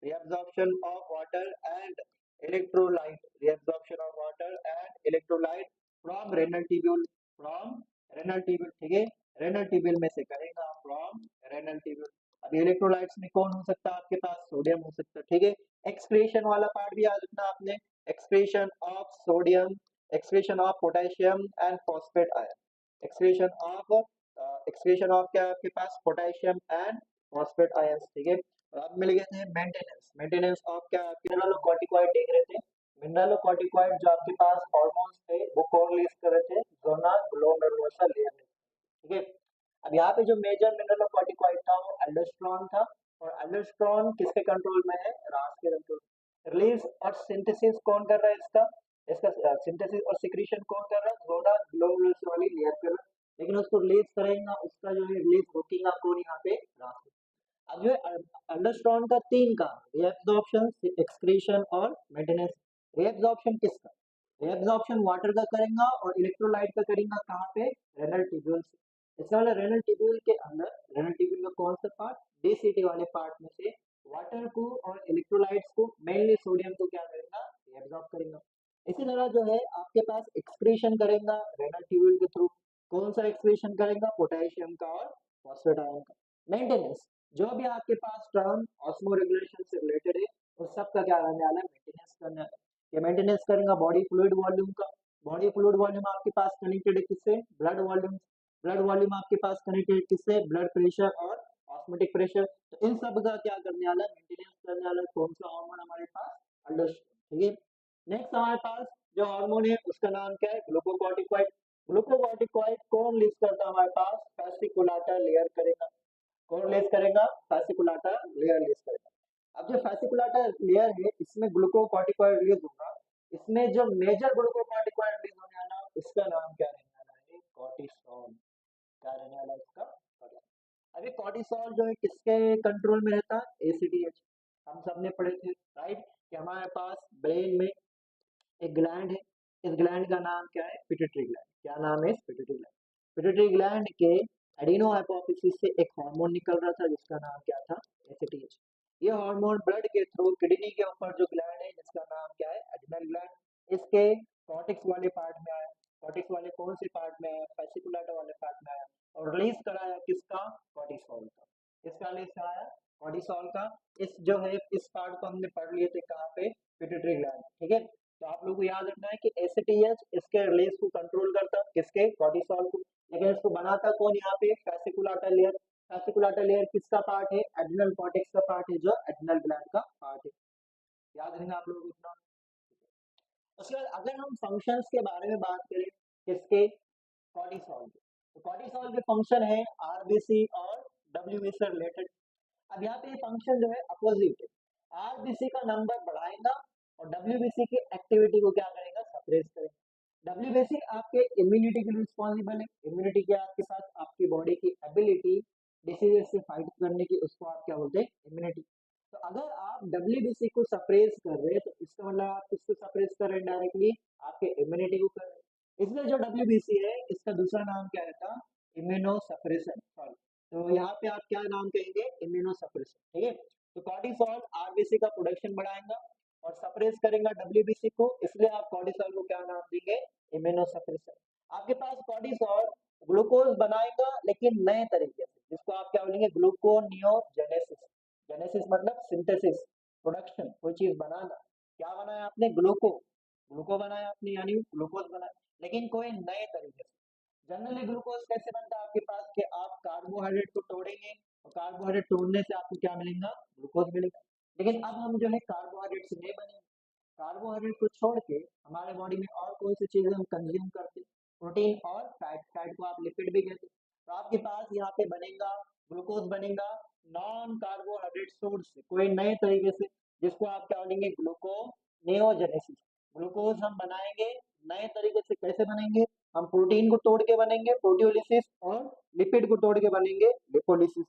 reabsorption of water and electrolyte, reabsorption of water and electrolyte from renal tubule, from renal tubule, ठीक है, renal tubule में से करेगा, from renal tubule। अब इलेक्ट्रोलाइट्स में कौन हो सकता है आपके पास, सोडियम हो सकता है, ठीक है। एक्सक्रीशन वाला पार्ट भी याद रखना आपने, excretion of sodium, excretion of potassium and phosphate ion, excretion of excretion of क्या है आपके पास, पोटेशियम एंड फॉस्फेट आयंस, ठीक है। अब मिल गए थे मेंटेनेंस, मेंटेनेंस ऑफ क्या, मिनरलोकॉर्टिकॉइड देख रहे थे, मिनरलोकॉर्टिकॉइड जो आपके पास हार्मोन्स थे वो कौन रिलीज कर रहे थे, जोना ग्लोमेरुलोसा लेयर, ठीक है। अब यहाँ पे जो मेजर मिनरल ऑफ कॉर्टिकॉइड था वो एल्डोस्टेरोन था, और एल्डोस्टेरोन किसके कंट्रोल में है? रास के कंट्रोल। रिलीज और सिंथेसिस कौन कर रहा है इसका? इसका सिंथेसिस और सिक्रीशन कौन कर रहा है? जोड़ा ग्लोमेरुलस वाली लेयर कर रहा है, लेकिन उसको रिलीज करेगा, उसका जो है रिलीज रोकेगा कौन? यहाँ पे रास। अब जो है एल्डोस्टेरोन का तीन काम, रीएब्जॉर्प्शन, एक्सक्रीशन और मेंटेनेंस। रीएब्जॉर्प्शन किसका? रीएब्जॉर्प्शन वाटर का करेगा और इलेक्ट्रोलाइट का करेगा कहाँ पे? रेनल ट्यूब्यूल से। इसका मतलब रेनल ट्यूब्यूल के अंदर, रेनल ट्यूब्यूल का कौन सा पार्ट? डीसीटी वाले पार्ट में से वाटर को और इलेक्ट्रोलाइट्स को, मेनली सोडियम को क्या करेगा? रीएब्जॉर्ब करेगा। इसी तरह जो है आपके पास एक्सक्रीशन करेगा रेनल ट्यूब्यूल के थ्रू। कौन सा एक्सक्रीशन करेगा? पोटेशियम का और फॉस्फेट आयन का। मेंटेनेंस, जो भी आपके पास टर्म ऑस्मो रेगुलेशन से रिलेटेड है उस सब का क्या करने वाला है? मेंटेनेंस करने वाला है। ये मेंटेनेंस करेगा बॉडी फ्लूइड वॉल्यूम का। बॉडी फ्लूइड वॉल्यूम आपके पास कनेक्टेड है किससे? Blood volume. ब्लड वॉल्यूम आपके पास कनेक्टेड किससे? ब्लड प्रेशर और ऑस्मोटिक प्रेशर। तो इन सब का क्या करने वाला है? मेंटेनेंस करने वाला है। कौन सा हार्मोन हमारे पास? अल्डोस्टेरोन। ठीक है। नेक्स्ट हमारे पास जो हार्मोन है उसका नाम क्या है? ग्लूकोकॉर्टिकॉइड। ग्लूकोकॉर्टिकॉइड कौन रिलीज करता है हमारे पास? fasciculata लेयर करेगा। कौन रिलीज करेगा? fasciculata लेयर रिलीज करेगा। अब जो fasciculata लेयर है इसमें ग्लूकोकॉर्टिकॉइड रिलीज होगा। इसमें जो मेजर ग्लूकोकॉर्टिकॉइड रिलीज होने वाला उसका नाम क्या रहने वाला है? कॉर्टिसोल। क्या रहने वाला है इसका? कॉर्टिसोल। अभी कॉर्टिसोल जो है किसके कंट्रोल में रहता है? एसीटीएच। हम सब ने पढ़े थे राइट, कि हमारे पास ब्रेन में एक ग्लैंड है। इस ग्लैंड का नाम क्या है? Pituitary gland. क्या नाम है? Pituitary gland. पिट्यूटरी ग्लैंड के एडिनो हाइपोफिसिस से एक हार्मोन निकल रहा था जिसका नाम क्या था? एसीटीएच। ये हार्मोन ब्लड के थ्रू किडनी के ऊपर जो ग्लैंड है जिसका नाम क्या है? एड्रिनल ग्लैंड, इसके कॉर्टेक्स वाले पार्ट में आया। कॉर्टेक्स वाले कौन से पार्ट में आया? fasciculata वाले पार्ट में आया, और रिलीज कराया किसका? कॉर्टिसोल का। किसका रिलीज कराया? कॉर्टिसोल का। इस जो है इस पार्ट को हमने पढ़ लिए थे कहाँ पे? Pituitary gland. ठीक है। तो आप लोगों को याद रखना है कि एसीटीएच इसके रिलीज को कंट्रोल करता, किसके? कॉर्टिसोल को। लेकिन इसको बनाता कौन यहाँ पे? fasciculata layer. fasciculata लेयर किसका पार्ट है? एड्रिनल कॉर्टेक्स का पार्ट है, जो एड्रिनल ग्लैंड का पार्ट है। याद रखना आप लोगों को इतना। उसके बाद अगर हम फंक्शंस के बारे में बात करें, किसके? कॉर्टिसोल के। तो कॉर्टिसोल के फंक्शन है आरबीसी और डब्ल्यूबीसी से रिलेटेड। अब यहाँ पे फंक्शन जो है अपोजिट है। आरबीसी का नंबर बढ़ाएगा और डब्ल्यूबीसी की एक्टिविटी को क्या करेगा? सप्रेस करेगा। डब्ल्यूबीसी आपके इम्यूनिटी के लिए रिस्पॉन्सिबल है। इम्यूनिटी के आपके साथ आपकी बॉडी की एबिलिटी डिसीजेस से फाइट करने की, उसको आप क्या बोलते हैं? इम्यूनिटी। तो अगर आप डब्ल्यूबीसी को सप्रेस कर रहे हैं तो इसका मतलब आप किसको सप्रेस कर रहे हैं? डायरेक्टली आपके इम्यूनिटी को कर रहे हैं। इसलिए जो डब्ल्यूबीसी है इसका दूसरा नाम क्या रहता? Immuno suppression. सॉरी, तो यहाँ पे आप क्या नाम कहेंगे? Immuno suppression. ठीक है। तो कॉर्टिसोल आरबीसी का प्रोडक्शन बढ़ाएगा और सप्रेस करेगा डब्ल्यूबीसी को, इसलिए आप कॉर्टिसोल को क्या नाम देंगे? Immuno suppression. आपके पास कॉर्टिसोल ग्लूकोज बनाएगा लेकिन नए तरीके से, जिसको आप क्या बोलेंगे? ग्लूकोनियोजेनेसिस। जेनेसिस मतलब सिंथेसिस, प्रोडक्शन, कोई चीज बनाना। क्या बनाया आपने? ग्लूको। ग्लूको बनाया आपने, यानी ग्लूकोज बनाया, लेकिन कोई नए तरीके से। जनरली ग्लूकोज कैसे बनता है आपके पास? कि आप कार्बोहाइड्रेट को तोड़ेंगे और कार्बोहाइड्रेट तोड़ने से आपको क्या मिलेगा? ग्लूकोज मिलेगा। लेकिन अब हम जो है कार्बोहाइड्रेट से नहीं बनेंगे। कार्बोहाइड्रेट को छोड़ के हमारे बॉडी में और कौन सी चीजें हम कंज्यूम करते हैं? प्रोटीन और फैट। फैट को आप लिपिड भी कहते हैं। तो आपके पास यहाँ पे बनेगा, ग्लूकोज बनेगा नॉन कार्बोहाइड्रेट सोर्स से, कोई नए तरीके से, जिसको आप क्या बोलेंगे? ग्लूकोनियोजेनेसिस। ग्लूकोज हम बनाएंगे नए तरीके से। कैसे बनेंगे? हम प्रोटीन को तोड़ के बनेंगे, प्रोटियोलिसिस, और लिपिड को तोड़ के बनेंगे, लिपोलिसिस।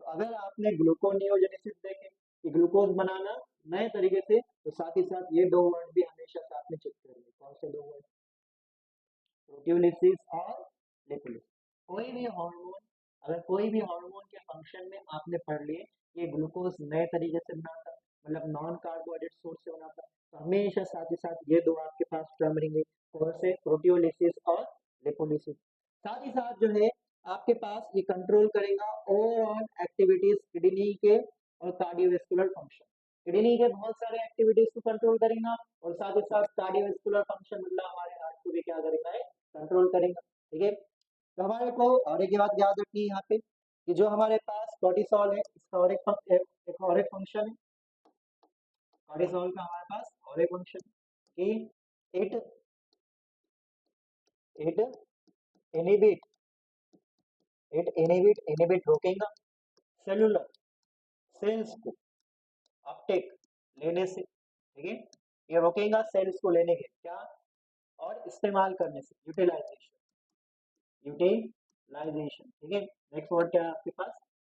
तो अगर आपने ग्लूकोनियोजेनेसिस देखे कि ग्लूकोज बनाना नए तरीके से, तो साथ ही साथ ये दो वर्ड भी हमेशा साथ में चेक करेंगे। कौन से दो वर्ड? प्रोटियोलिसिस और लिपोलिसिस। कोई भी हार्मोन, अगर कोई भी हार्मोन के फंक्शन में आपने पढ़ लिए ये ग्लूकोज नए तरीके से बनाता, मतलब नॉन कार्बोहाइड्रेट सोर्स से बनाता, तो हमेशा साथ ही साथ ये दो आपके पास टर्म रहेंगे। कौन से? प्रोटियोलिसिस और लिपोलिसिस। साथ ही साथ जो है आपके पास ये कंट्रोल करेगा ओवरऑल एक्टिविटीज किडनी के और कार्डियोवेस्कुलर फंक्शन। किडनी के बहुत सारे एक्टिविटीज को कंट्रोल करेगा और साथ ही साथ कार्डियोवेस्कुलर फंक्शन मतलब हमारे हार्ट को भी क्या करेगा? कंट्रोल करेगा। ठीक है। तो हमारे को और एक बात याद रखनी है यहाँ पे कि जो हमारे पास कॉर्टिसोल है इसका और एक और एक फंक्शन है। कॉर्टिसोल का हमारे पास और एक फंक्शन कि it it inhibit it inhibit रोकेगा सेलुलर सेल्स को अपटेक लेने से, ठीक है, ये रोकेगा सेल्स को लेने के क्या और इस्तेमाल करने से, यूटिलाइजेशन, ठीक है। नेक्स्ट वर्ड क्या है आपके पास,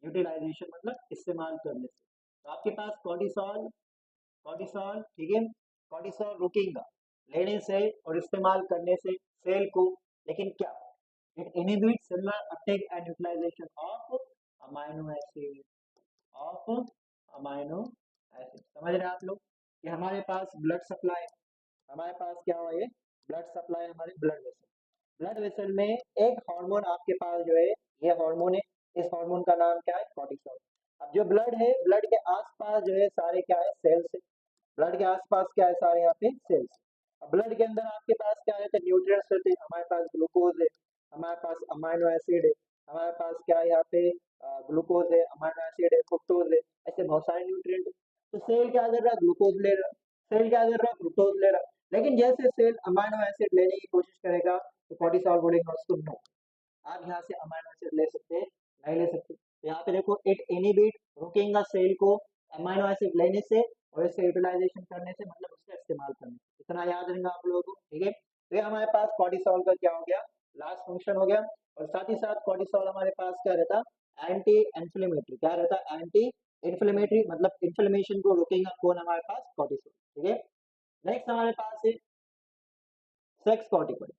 यूटिलाइजेशन मतलब इस्तेमाल करने से। तो आपके पास कॉर्टिसोल, ठीक है, कॉर्टिसोल रुकेगा लेने से और इस्तेमाल करने से सेल को, लेकिन क्या, it inhibit cellular uptake and utilization of amino acid, of amino acid. समझ रहे हैं आप लोग कि हमारे पास ब्लड सप्लाई, हमारे पास क्या हो, ये ब्लड सप्लाई, हमारे ब्लड वेसल, ब्लड वेसल में एक हार्मोन आपके पास जो है, ये हार्मोन है, इस हार्मोन का नाम क्या है, कॉर्टिसोल। अब जो ब्लड है, ब्लड के आसपास जो है सारे क्या है, सेल्स है, ब्लड के आसपास क्या है, सारे यहाँ पे सेल्स। अब ब्लड के अंदर आपके पास क्या रहता है, न्यूट्रिएंट्स रहते हैं, हमारे पास ग्लूकोज है, हमारे पास अमाइनो एसिड है, हमारे पास क्या है यहाँ पे ग्लूकोज है, अमाइनो एसिड है, फ्रुक्टोज है, ऐसे बहुत सारे न्यूट्रिएंट है। तो सेल क्या कर रहा है, ग्लूकोज ले रहा है, सेल क्या कर रहा है, फ्रुक्टोज ले रहा है, लेकिन जैसे सेल अमाइनो एसिड लेने की कोशिश करेगा तो कॉर्टिसोल बोलेगा उसको नो, आप यहाँ से अमाइनो एसिड ले सकते हैं, नहीं ले सकते। तो यहाँ पे देखो, इट इनहिबिट रोकेगा सेल को अमाइनो एसिड लेने से और इससे यूटिलाइजेशन करने से, मतलब उसका इस्तेमाल करने से। इतना याद रहेगा आप लोगों को, ठीक है। तो ये हमारे पास कॉर्टिसोल का क्या हो गया, लास्ट फंक्शन हो गया। और साथ ही साथ कॉर्टिसोल हमारे पास क्या रहता, एंटी इन्फ्लेमेटरी, क्या रहता, एंटी इन्फ्लेमेटरी, मतलब इन्फ्लेमेशन को रोकेगा कौन, हमारे पास कॉर्टिसोल, ठीक है। नेक्स्ट हमारे पास है सेक्स कॉर्टिकॉइड।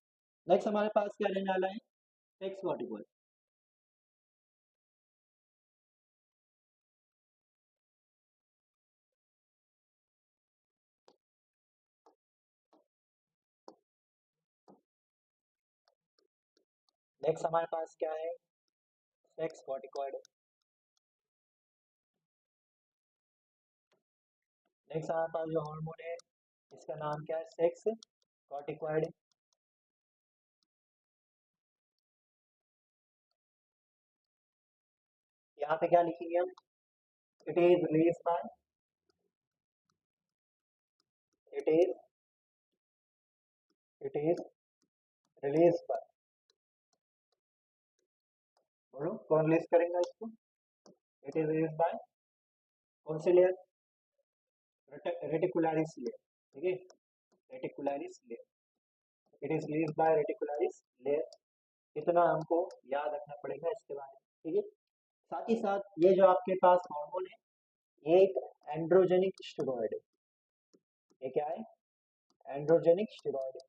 नेक्स्ट हमारे पास क्या रहने वाला है, सेक्स कॉर्टिकॉइड। नेक्स्ट हमारे पास क्या है, सेक्स कॉर्टिकॉइड। नेक्स्ट हमारे पास जो हार्मोन है, इसका नाम क्या है, सेक्स कॉर्टिकॉइड। यहाँ पे क्या लिखेंगे हम, it is release by, it is it is release by, बोलो कौन रिलीज करेगा इसको, इट इज रिलीज बाय कौन से लेयर, रेटिकुलरिस लेयर, ठीक है, reticularis layer, it is release by reticularis layer. इतना हमको याद रखना पड़ेगा इसके बारे में, ठीक है। साथ ही साथ ये जो आपके पास हार्मोन है, ये एक एंड्रोजेनिक स्टेरॉइड है, ये क्या है, एंड्रोजेनिक स्टेरॉइड है।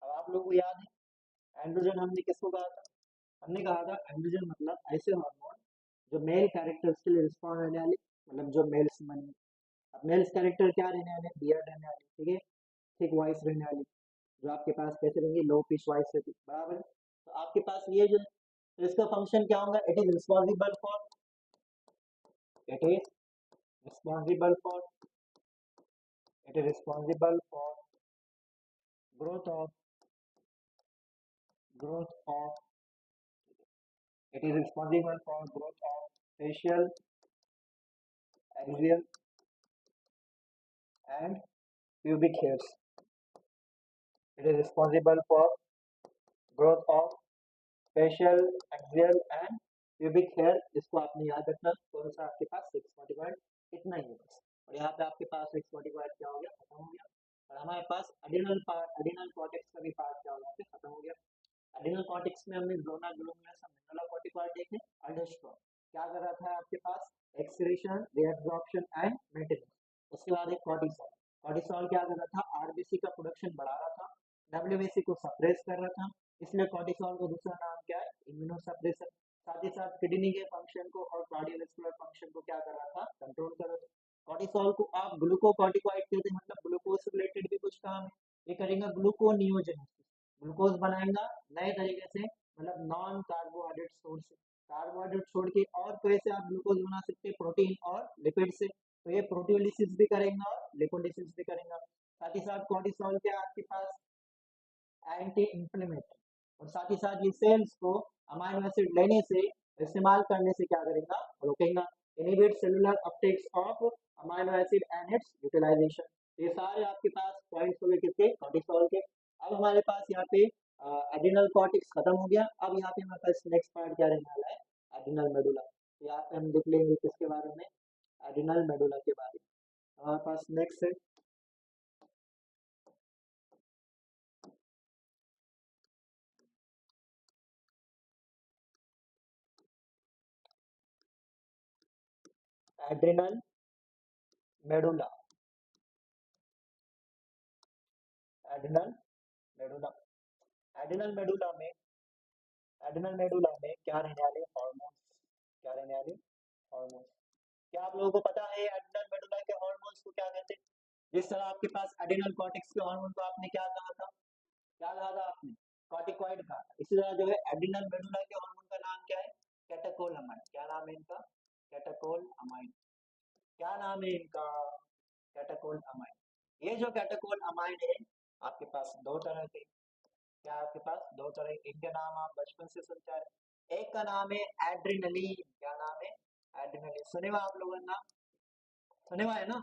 अब आप लोगों को याद है एंड्रोजन हमने किसको कहा था, हमने कहा था एंड्रोजन मतलब ऐसे हार्मोन जो मेल कैरेक्टर्स के लिए रिस्पॉन्ड रहने वाले, मतलब जो मेल्स बने। अब मेल्स कैरेक्टर क्या रहने वाले, बियर्ड रहने वाले, ठीक है, थिक वॉइस रहने वाली, जो आपके पास कैसे रहेंगे, लो पिच वॉइस रहती, बराबर है। तो आपके पास ये जो, तो इसका फंक्शन क्या होगा, it is responsible for, it is responsible for, it is responsible for growth of, growth of, it is responsible for growth of facial, axial and pubic hairs. It is responsible for growth of facial, axial and pubic hair। इसको आपने याद रखना, कौन सा आपके पास 641, इतना ही है बस। और यहाँ पे आपके पास 641 क्या हो गया, खत्म हो गया। और हमारे पास एडिनल पार्ट, एडिनल कॉर्टेक्स का भी पार्ट क्या हो गया, खत्म हो गया। एडिनल कॉर्टेक्स में हमने ज़ोना ग्लोमेरुलस मेडुला कॉर्टिकॉइड देखे, अल्डोस्ट्रॉन क्या कर रहा था आपके पास, एक्सक्रीशन, रीअब्जॉर्प्शन एंड मेंटेनेंस। उसके बाद एक कॉर्टिसोल, कॉर्टिसोल क्या कर रहा था, आरबीसी का प्रोडक्शन बढ़ा रहा था, डब्ल्यूबीसी को सप्रेस कर रहा था, इसलिए कॉर्टिसोल का दूसरा नाम क्या है, इम्यूनोसप्रेसर। साथ ही साथ किडनी के फंक्शन को और कार्डियोवैस्कुलर फंक्शन को क्या कर रहा था, कंट्रोल कर रहा था। कॉर्टिसोल को आप ग्लूकोकॉर्टिकॉइड कहते हैं, मतलब ग्लूकोज से रिलेटेड भी कुछ काम है, ये करेगा ग्लूकोनियोजेनेसिस, ग्लूकोज बनाएगा नए तरीके से, मतलब नॉन कार्बोहाइड्रेट सोर्स से, कार्बोहाइड्रेट छोड़ के और कैसे आप ग्लूकोज बना सकते हैं, प्रोटीन और लिपिड से। तो ये प्रोटियोलिसिस भी करेगा और लिपोलिसिस भी करेगा। साथ ही साथ कॉर्टिसोल क्या आपके पास, एंटी इंफ्लेमेटरी, और साथ ही साथ ये सेल्स को अमाइनो एसिड लेने से, इस्तेमाल करने से क्या करेगा, रोकेगा। Inhibit cellular uptakes of amino acid and its utilization. ये सारे आपके पास पॉइंट्स हो गए किसके, कॉर्टिसोल के। अब हमारे पास यहाँ पे एड्रिनल कॉर्टेक्स खत्म हो गया। अब यहाँ पे हमारे पास नेक्स्ट पार्ट क्या रहने वाला है, एड्रिनल मेडुला। यहाँ पे हम देख लेंगे किसके बारे में, एड्रिनल मेडुला के बारे में। हमारे पास नेक्स्ट है adrenal medulla. Adrenal medulla, adrenal medulla में, एड्रिनल मेडुला में क्या रहने वाले, हॉर्मोन्स। क्या रहने वाले, हॉर्मोन्स। क्या आप लोगों को पता है एड्रिनल मेडुला के हॉर्मोन्स को क्या कहते हैं? जिस तरह आपके पास एड्रिनल कॉर्टेक्स के हार्मोन को आपने क्या कहा था, क्या कहा था आपने, कॉर्टिकॉइड कहा था। इसी तरह जो है एड्रिनल मेडुला के हार्मोन का नाम क्या है, कैटेकोलामाइन। क्या नाम है इनका, कैटेकोलामाइन। क्या नाम है इनका, कैटेकोलामाइन। ये जो कैटेकोलामाइन है आपके पास दो तरह के, क्या आपके पास दो तरह, इनके नाम आप बचपन से सुनते आ रहे। एक का नाम है एड्रिनलिन। क्या नाम है, एड्रिनलिन। सुने हुआ आप लोगों ने नाम, सुने हुआ है ना,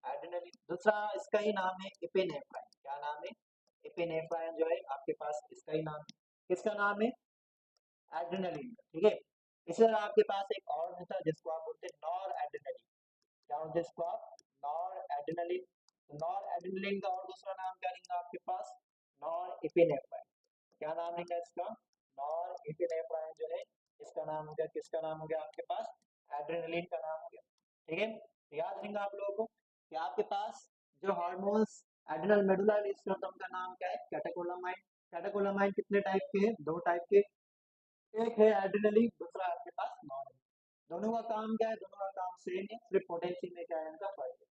एड्रिनलिन। दूसरा इसका ही नाम है इपिनेफ्राइन। क्या नाम है, इपिनेफ्राइन जो है आपके पास इसका ही नाम है। किसका नाम है, एड्रिनलिन। ठीक है। इसी तरह आपके पास एक और होता है जिसको आप बोलते हैं नॉर एड्रिनलिन। क्या बोलते हैं इसको आप, नॉर एड्रिनलिन। नॉर एड्रिनलिन का और दूसरा नाम क्या रहेगा आपके पास, नॉर इपिनेफ्राइन। क्या नाम है इसका, नॉर इपिनेफ्राइन जो है इसका नाम हो गया, किसका नाम हो गया आपके पास, एड्रेनलिन का नाम हो गया। ठीक है, तो याद रहेगा आप लोगों को कि आपके पास जो हार्मोन्स एड्रिनल मेडुला स्ट्रेटम का नाम क्या है, कैटेकोलामाइन। कैटेकोलामाइन कितने टाइप के हैं, दो टाइप के, एक है एड्रिनलिन, दूसरा आपके पास नॉन। दोनों का काम क्या है, दोनों का काम सेम है, सिर्फ पोटेंशियल में क्या है इनका फर्क है।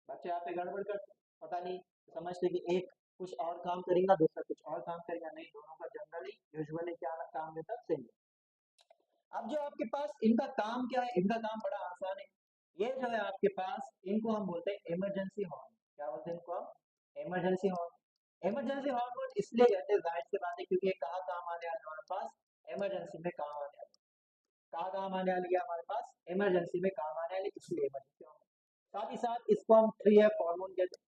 बच्चे यहाँ पे गड़बड़ करते पता नहीं, समझते कि एक कुछ और काम करेगा दूसरा कुछ और काम करेगा, नहीं, दोनों का जनरली यूजुअली क्या काम रहता है, सेम। अब जो आपके पास इनका काम क्या है, इनका काम बड़ा आसान है। ये जो है आपके पास इनको हम बोलते हैं इमरजेंसी हार्मोन। क्या बोलते हैं इनको हम, इमरजेंसी हार्मोन। इमरजेंसी हार्मोन इसलिए कहते हैं, जाहिर सी बात है, क्योंकि ये कहाँ काम आने वाले हमारे पास, इमरजेंसी में काम आने वाले। कहाँ काम आने वाली है हमारे पास, इमरजेंसी में काम आने वाली, इसलिए इमरजेंसी हार्मोन। साथ ही साथ इसको हम 3F हार्मोन कहते हैं।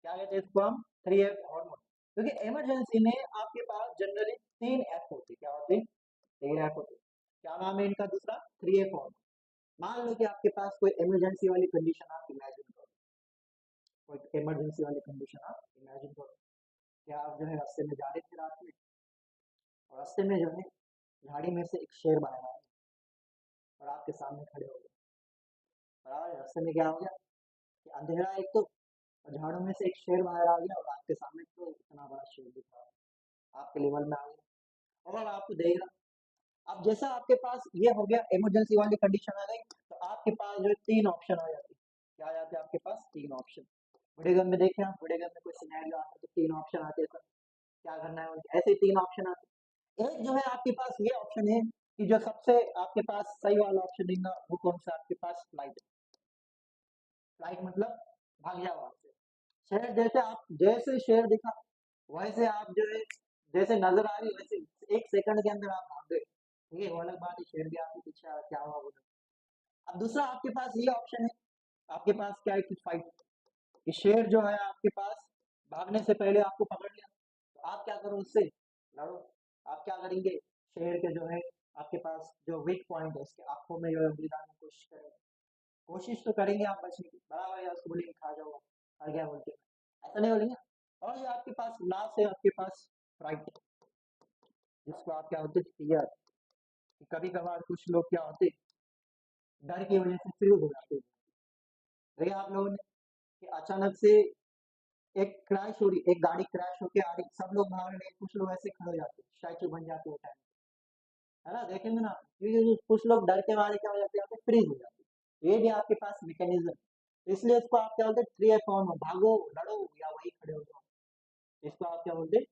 क्या कहते हैं इसको हम, 3F हार्मोन। क्योंकि इमरजेंसी में आपके पास जनरली 3F होते, क्या होते हैं, 3F होते। क्या नाम है इनका दूसरा, 3F हार्मोन। मान लो कि आपके पास कोई इमरजेंसी वाली कंडीशन आप इमेजिन करो, कोई इमरजेंसी वाली कंडीशन आप इमेजिन करो कि आप जो है रास्ते में जा रहे थे रात में, और रास्ते में जो है झाड़ी में से एक शेर बाहर आया और आपके सामने खड़े हो गए। और रास्ते में क्या हो गया कि अंधेरा एक तो, और झाड़ों में से एक शेर बाहर आ गया, और आपके सामने तो इतना बड़ा शेर दिख रहा है, आपके लेवल में आ गया और आपको देख रहा। अब जैसा आपके पास ये हो गया, इमरजेंसी वाली कंडीशन आ गई, तो आपके पास जो है तीन ऑप्शन आ जाते हैं। क्या आ जाते हैं आपके पास, तीन ऑप्शन। बड़े घर में देखें आप, बड़े घर में कोई सिनेरियो आता है तो तीन ऑप्शन आते हैं, क्या करना है, ऐसे ही तीन ऑप्शन आते हैं। एक जो है आपके पास ये ऑप्शन है कि जो सबसे आपके पास सही वाला ऑप्शन देगा वो कौन सा, आपके पास फ्लाइट। फ्लाइट मतलब भाग जाओ वहां से। शेर जैसे आप, जैसे शेर दिखा वैसे आप जो है, जैसे नजर आ रही वैसे एक सेकंड के अंदर आप भाग गए। ठीक है, वो अलग बात है, शेर भी आपके पीछे क्या हुआ बोले। अब दूसरा आपके पास ये ऑप्शन है, आपके पास क्या है कि फाइट, कि शेर जो है आपके पास भागने से पहले आपको पकड़ लिया, तो आप क्या करो, उससे लड़ो। आप क्या करेंगे, शेर के जो है आपके पास जो वीक पॉइंट है उसके आंखों में जो है उंगली डालने की कोशिश करेंगे, कोशिश तो करेंगे आप बचने की, बराबर है, उसको बोलेंगे खा जाओ, खा गया बोल के, ऐसा नहीं बोलेंगे। और ये आपके पास लास्ट है, आपके पास फ्राइट, जिसको आप क्या होते, फियर। कभी कभार कुछ लोग क्या होते, डर की वजह से फ्रीज हो जाते हैं। देखिए आप लोगों ने कि अचानक से एक क्रैश हो रही, एक गाड़ी क्रैश होके आ रही, सब लोग भाग रहे, कुछ लोग ऐसे खड़े हो जाते, स्टैचू बन जाते हैं, है ना, देखेंगे ना, क्योंकि कुछ लोग डर के मारे क्या हो जाते हैं, फ्रीज हो जाते हैं। ये भी आपके पास मैकेनिज्म, इसलिए इसको आप क्या बोलते हैं, 3F हार्मोन, भागो, लड़ो या वही खड़े हो जाओ, इसको आप क्या बोलते हैं,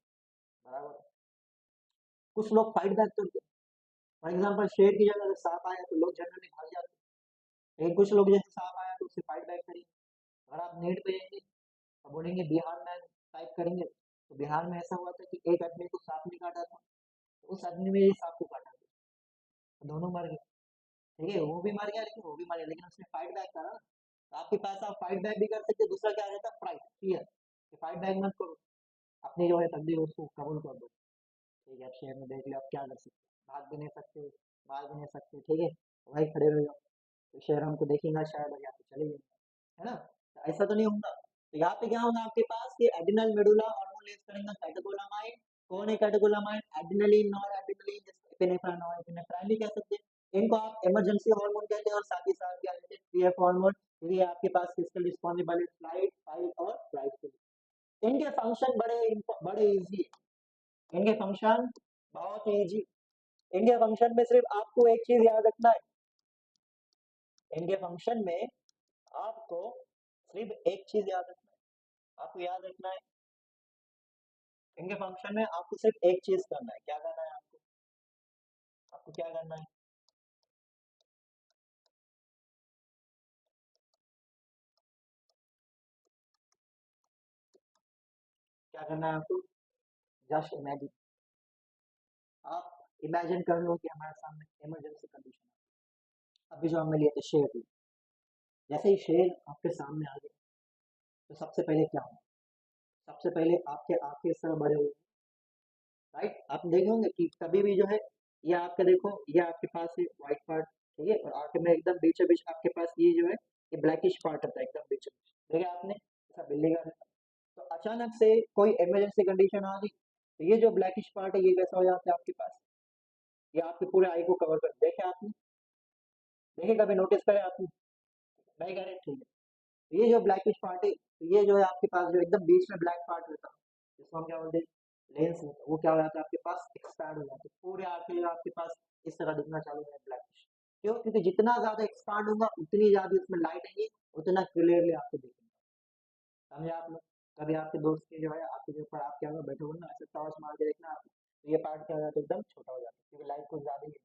बराबर। कुछ लोग फाइट बैक करते, फॉर एग्जाम्पल शेर की जगह अगर सांप आया तो लोग जनरली भाग जाते हैं, लेकिन कुछ लोग जैसे सांप आया तो उससे फाइट बैक करेंगे। अगर आप नेट पे जाएंगे और बोलेंगे बिहार में टाइप करेंगे, तो बिहार में ऐसा हुआ था कि एक आदमी को सांप ने काटा था, तो उस आदमी ने सांप को काटा था, तो दोनों मर गए। ठीक है, वो भी मर गया, लेकिन वो भी मर गया, लेकिन उसने फाइट बैक करा। तो आपके पास आप फाइट बैक भी कर सकते हैं, दूसरा क्या रहता है, फाइट, फियर, फाइट बैक मत करो, अपनी जो है तकदीर उसको कबूल कर दो। ठीक है, आप शेर में देख लिया, आप क्या कर सकते, भाग भी नहीं सकते, मार भी नहीं सकते, ठीक है, वही खड़े रहो, तो शेर हमको देखेगा शायद और यहाँ पे चले जाएंगे, है ना, तो ऐसा तो नहीं होगा। तो यहाँ पे क्या होगा आपके पास कि एड्रिनल मेडुला हार्मोन रिलीज करेंगे कैटेकोलामाइन। कौन है catecholamine? Adrenaline, nor adrenaline, epinephrine और एपिनेफ्राइन भी कह सकते हैं। इनको आप इमरजेंसी हार्मोन कहते हैं और साथ ही साथ क्या कहते हैं, पीएफ हार्मोन, क्योंकि आपके पास फिजिकल रिस्पॉन्सिबल फ्लाइट, फाइट और फ्लाइट के लिए। इनके फंक्शन बड़े इजी है, इनके फंक्शन बहुत इजी। इनके फंक्शन में सिर्फ आपको एक चीज याद रखना है, इनके फंक्शन में आपको सिर्फ एक चीज याद रखना है, आपको याद रखना है, इनके फंक्शन में आपको सिर्फ एक चीज करना है, क्या करना है आपको, आपको क्या करना है, क्या करना है आपको, जस्ट इमेजिन। आप इमेजिन कर लो कि हमारे सामने इमरजेंसी कंडीशन है, अभी जो हमने लिए थे शेर, जैसे ही शेर आपके सामने आ गया तो सबसे पहले क्या होगा, सबसे पहले आपके आंखें इस तरह बड़े हुए, राइट, आप देखे होंगे कि कभी भी जो है, ये आपके देखो, ये आपके पास है व्हाइट पार्ट, ठीक है, और आंख में एकदम बीचों बीच आपके पास ये जो है, ये ब्लैकिश पार्ट होता है एकदम बीचों बीच, देखा आपने, ऐसा बिल्ली का रहता है। तो अचानक से कोई इमरजेंसी कंडीशन आ गई, तो ये जो ब्लैकिश पार्ट है ये कैसा हो जाता है आपके पास, ये आपके पूरे आई को कवर कर, देखे आपने, देखे कभी नोटिस करे आपने, नहीं करे, ठीक है। तो ये जो ब्लैकिश पार्ट है, तो ये जो है आपके पास जो एकदम बीच में ब्लैक पार्ट रहता है, जिसको हम क्या बोलते हैं, लेंस होता है, वो क्या हो जाता है आपके पास एक्सपैंड हो जाता है, पूरे आंखें आपके पास इस तरह दिखना चालू है ब्लैकिश। क्यों? क्योंकि जितना ज्यादा एक्सपांड होगा उतनी ज्यादा इसमें लाइट आएगी, उतना क्लियरली आपको दिखेगा, समझे आप लोग। कभी आपके दोस्त के जो है आपके जो ऊपर आप क्या होगा बैठे हुए ना, ऐसे टॉर्च मार के देखना आप, तो ये पार्ट क्या हो जाता है एकदम छोटा हो जाता है, क्योंकि लाइट कुछ ज्यादा ही है।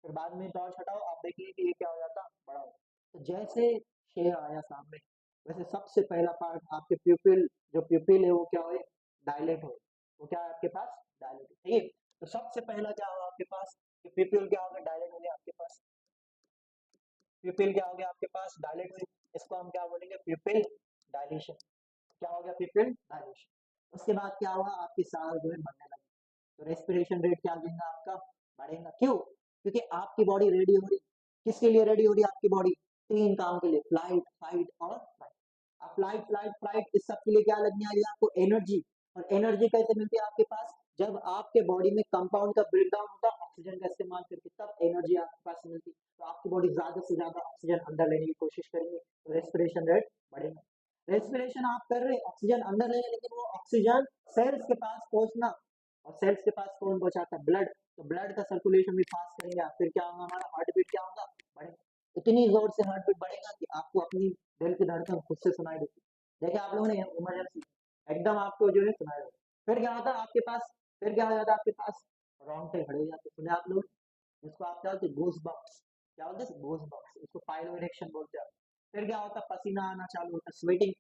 फिर बाद में टॉर्च हटाओ, आप देखिए कि ये क्या हो जाता, बड़ा हो। तो जैसे शेर आया सामने, वैसे सबसे पहला पार्ट आपके प्यूपिल, जो प्यूपिल है वो क्या हो, डायलेट हो, वो क्या है आपके पास, डायलेट, ठीक है। तो सबसे पहला क्या होगा आपके पास, कि प्यूपिल क्या होगा, डायलेट हो गया आपके पास, प्यूपिल क्या हो गया आपके पास, डायलेट हुई, इसको हम क्या बोलेंगे, प्यूपिल डायलेशन, क्या हो गया, प्यूपिल डायलेशन। उसके बाद क्या होगा, आपकी सांस जो है बढ़ने लगी, तो रेस्पिरेशन रेट क्या गिरेगा आपका, बढ़ेगा, क्यों? क्योंकि आपकी बॉडी रेडी हो रही, किसके लिए रेडी हो रही है आपकी बॉडी, तीन काम के लिए, फ्लाइट, फाइट और फ्लाइट। अब फ्लाइट फ्लाइट फ्लाइट इस सब के लिए क्या लगने वाली है आपको, एनर्जी। और एनर्जी कैसे मिलती है आपके पास, जब आपके बॉडी में कंपाउंड का ब्रेक डाउन होता है ऑक्सीजन का इस्तेमाल करके, तब एनर्जी आपके पास मिलती है। तो आपकी बॉडी ज्यादा से ज्यादा ऑक्सीजन अंदर लेने की कोशिश करेंगे, तो रेस्पिरेशन रेट बढ़ेगा। रेस्पिरेशन आप कर रहे हैं, ऑक्सीजन अंदर ले, लेकिन वो ऑक्सीजन सेल्स के पास पहुंचना, और सेल्स के पास कौन पहुंचाता है, ब्लड, तो ब्लड का सर्कुलेशन भी फास्ट करेंगे आप, फिर क्या होगा, हमारा हार्ट बीट क्या होगा, बढ़ेगा। इतनी जोर से हार्ट बीट बढ़ेगा कि आपको अपनी दिल की धड़कन खुद से सुनाई देती है। देखिए आप लोगों ने इमरजेंसी एकदम आपको जो है सुनाई देती, फिर क्या होता है आपके पास, फिर क्या हो जाता है आपके पास, रोंगटे खड़े हो जाते, सुने आप लोग, जिसको आप क्या बोलते हैं, गूस बम्प्स, क्या बोलते हैं, गूस बम्प्स, इसको पाइलो इरेक्शन बोलते हैं। फिर क्या होता है, पसीना आना चालू होता है, स्वेटिंग,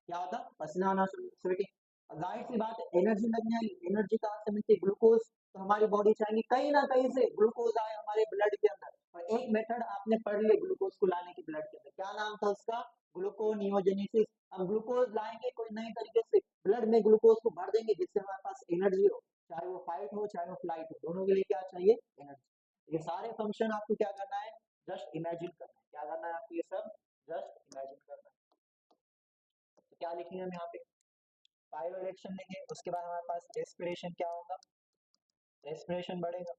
क्या होता, पसीना आना, स्वेटिंग। जाहिर सी बात है एनर्जी लगने आई, एनर्जी कहाँ से मिलती है, ग्लूकोज, तो हमारी बॉडी चाहेगी कहीं ना कहीं से ग्लूकोज आए हमारे ब्लड के अंदर, और एक मेथड आपने पढ़ लिया ग्लूकोज को लाने की ब्लड के अंदर, क्या नाम था उसका, ग्लूकोनियोजेनेसिस। हम ग्लूकोज लाएंगे कोई नई तरीके से, ब्लड में ग्लूकोज को भर देंगे जिससे हमारे पास एनर्जी हो, चाहे वो फाइट हो चाहे वो फ्लाइट हो, दोनों के लिए क्या चाहिए, एनर्जी। ये सारे फंक्शन आपको क्या करना है, जस्ट इमेजिन करना है, क्या करना है आपको, ये सब जस्ट इमेजिन करना है। तो क्या लिखेंगे हम यहाँ पे, पायरो इलेक्शन लेंगे, उसके बाद हमारे पास रेस्पिरेशन क्या होगा, रेस्पिरेशन बढ़ेगा,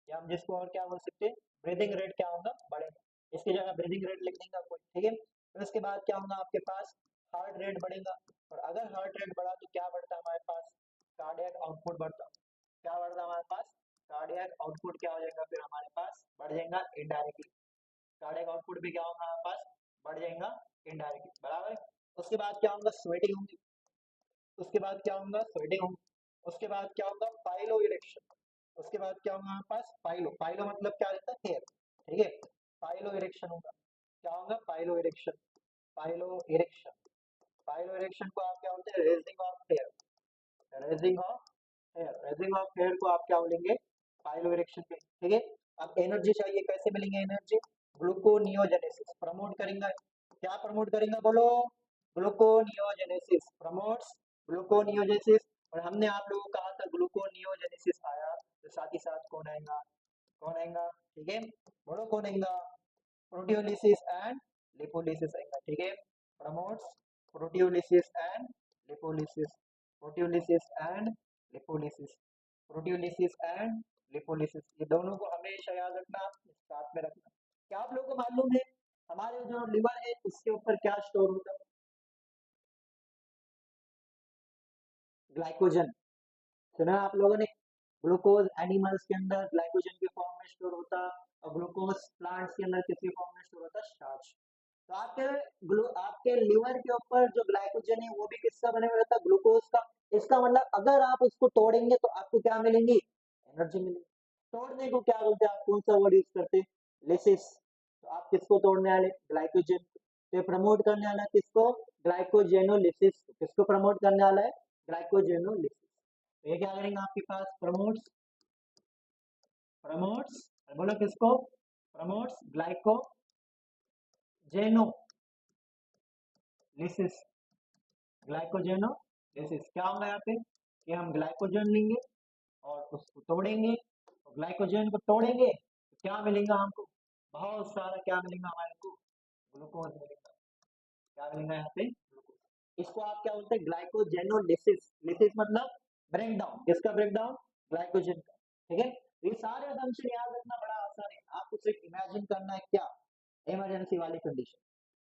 या हम जिसको और क्या बोल सकते हैं, ब्रीदिंग रेट क्या होगा, बढ़ेगा, इसकी जगह ब्रीदिंग रेट लिख देंगे आपको, ठीक है। फिर उसके बाद क्या होगा आपके पास, हार्ट रेट बढ़ेगा, और अगर हार्ट रेट बढ़ा तो क्या बढ़ता है हमारे पास, कार्डियक आउटपुट बढ़ता, क्या बढ़ता है हमारे पास, कार्डियक आउटपुट क्या हो जाएगा फिर हमारे पास, बढ़ जाएगा इनडायरेक्टली, कार्डियक आउटपुट भी क्या होगा हमारे पास, बढ़ जाएगा इनडायरेक्टली, बराबर। उसके बाद क्या होगा, स्वेटिंग होगी, उसके बाद क्या होगा, स्वेटिंग होगी, उसके बाद क्या होगा, पाइलो इरेक्शन, उसके बाद क्या होगा हमारे पास, पाइलो, पाइलो मतलब क्या रहता है, हेयर, ठीक है, पाइलो इरेक्शन होगा, क्या होगा, piloerection, piloerection, piloerection को आप क्या बोलते हैं, raising of hair, raising of hair, raising of hair को आप क्या बोलेंगे, पाइलो इरेक्शन के, ठीक है। अब एनर्जी चाहिए, कैसे मिलेंगे एनर्जी, ग्लूकोनियोजेनेसिस प्रमोट करेंगे, क्या प्रमोट करेंगे बोलो, ग्लूकोनियोजेनेसिस प्रमोट्स ग्लूकोनियोजेनेसिस, और हमने आप लोगों को कहा था ग्लूकोनियोजेनेसिस आया, तो साथ ही साथ कौन आएगा, कौन आएगा, ठीक है, बोलो कौन आएगा, प्रोटियोलिसिस एंड लिपोलिसिस आएगा, ठीक है, promotes proteolysis and lipolysis, proteolysis and lipolysis, proteolysis and lipolysis, ये दोनों को हमेशा याद रखना, साथ में रखना। क्या आप लोगों को मालूम है हमारे जो लिवर है उसके ऊपर क्या स्टोर होता है, ग्लाइकोजन, सुना आप लोगों ने, ग्लूकोज एनिमल्स के अंदर ग्लाइकोजन के फॉर्म में स्टोर होता है, और ग्लूकोज प्लांट्स के अंदर किसके फॉर्म में स्टोर होता है, स्टार्च। तो आपके लिवर के ऊपर जो ग्लाइकोजन है वो भी किसका बने हुआ रहता है, ग्लूकोज का। इसका मतलब अगर आप उसको तोड़ेंगे तो आपको क्या मिलेंगी, एनर्जी मिलेगी। तोड़ने को क्या बोलते हैं, आप कौन सा वर्ड यूज करते हैं, लिसिस। तो आप किसको तोड़ने वाले, ग्लाइकोजन। तो प्रमोट करने वाला किसको, ग्लाइकोजेनोलिसिस। किसको प्रमोट करने वाला है, ग्लाइकोजेनोलिसिस। तो ये क्या करेंगे आपके पास, प्रमोट्स, प्रमोट्स, बोलो किसको, प्रमोट्स ग्लाइकोजेनोलिसिस, ग्लाइकोजेनोलिसिस। क्या होगा यहाँ पे कि हम ग्लाइकोजन लेंगे और उसको तोड़ेंगे, तो ग्लाइकोजन को तोड़ेंगे तो क्या मिलेगा हमको, बहुत सारा क्या मिलेगा हमारे को, ग्लूकोज मिलेगा। क्या मिलेगा यहाँ पे, ग्लूकोज। इसको आप क्या बोलते हैं, ग्लाइकोजेनोलिसिस। लिसिस मतलब ब्रेक डाउन, किसका ब्रेक डाउन, ग्लाइकोजन का, ठीक है। ये सारे असम्पशन याद रखना बड़ा आसान है, आपको सिर्फ इमेजिन करना है क्या, इमरजेंसी वाली कंडीशन।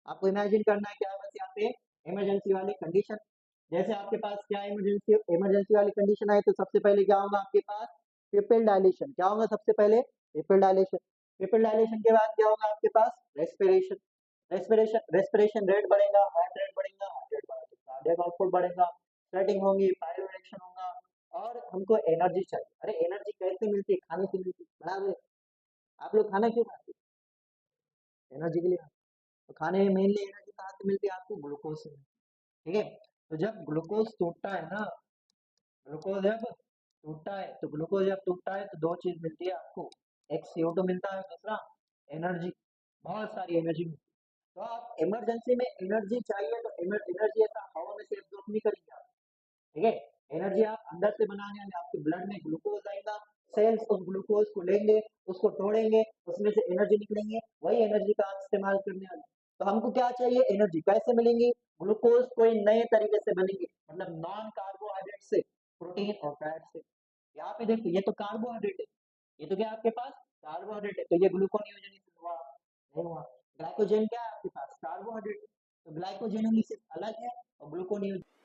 आपको इमेजिन करना है क्या है, बस यहाँ पे इमरजेंसी वाली कंडीशन। जैसे आपके पास क्या इमरजेंसी इमरजेंसी वाली कंडीशन है, तो सबसे पहले क्या होगा आपके पास, ट्रिपल डायलेशन। क्या होगा सबसे पहले, ट्रिपल डायलेशन। ट्रिपल डायलेशन के बाद क्या होगा आपके पास, रेस्पिरेशन। रेस्पिरेशन रेट बढ़ेगा, हार्ट रेट बढ़ेगा, हार्ट रेट बढ़ेगा तो कार्डियक आउटपुट बढ़ेगा, स्वेटिंग होगी, पायरोरेक्शन होगा, और हमको एनर्जी चाहिए। अरे एनर्जी कैसे मिलती है, खाने से मिलती है, बराबर। आप लोग खाना क्यों खाते हैं, एनर्जी के लिए। तो खाने में मेनली एनर्जी कहाँ से मिलती है आपको, ग्लूकोज से, ठीक है। तो जब ग्लूकोज टूटता है ना, ग्लूकोज जब टूटता है, तो ग्लूकोज जब टूटता है तो दो चीज मिलती है आपको, एक CO2 मिलता है, दूसरा एनर्जी, बहुत सारी एनर्जी मिलती है। तो आप इमरजेंसी में एनर्जी चाहिए तो एनर्जी ऐसा हवा में से एब्जॉर्ब नहीं करेंगे आप, ठीक है। एनर्जी आप अंदर से बनाने वाले, आपके ब्लड में ग्लूकोज आएगा, सेल्स उस ग्लूकोज को लेंगे, उसको तोड़ेंगे, उसमें से एनर्जी निकलेंगे, वही एनर्जी का आप इस्तेमाल करने वाले। तो हमको क्या चाहिए, एनर्जी कैसे मिलेंगी, ग्लूकोज कोई नए तरीके से बनेंगे, मतलब नॉन कार्बोहाइड्रेट से, प्रोटीन और फैट से। यहाँ पे देखो ये तो कार्बोहाइड्रेट है, ये तो क्या है आपके पास, कार्बोहाइड्रेट है, तो ये ग्लूकोनियोजेनेसिस हुआ, नहीं हुआ। ग्लाइकोजन क्या है आपके पास, कार्बोहाइड्रेट, तो ग्लाइकोजेनोलिसिस अलग है और ग्लूकोनियोजेनेसिस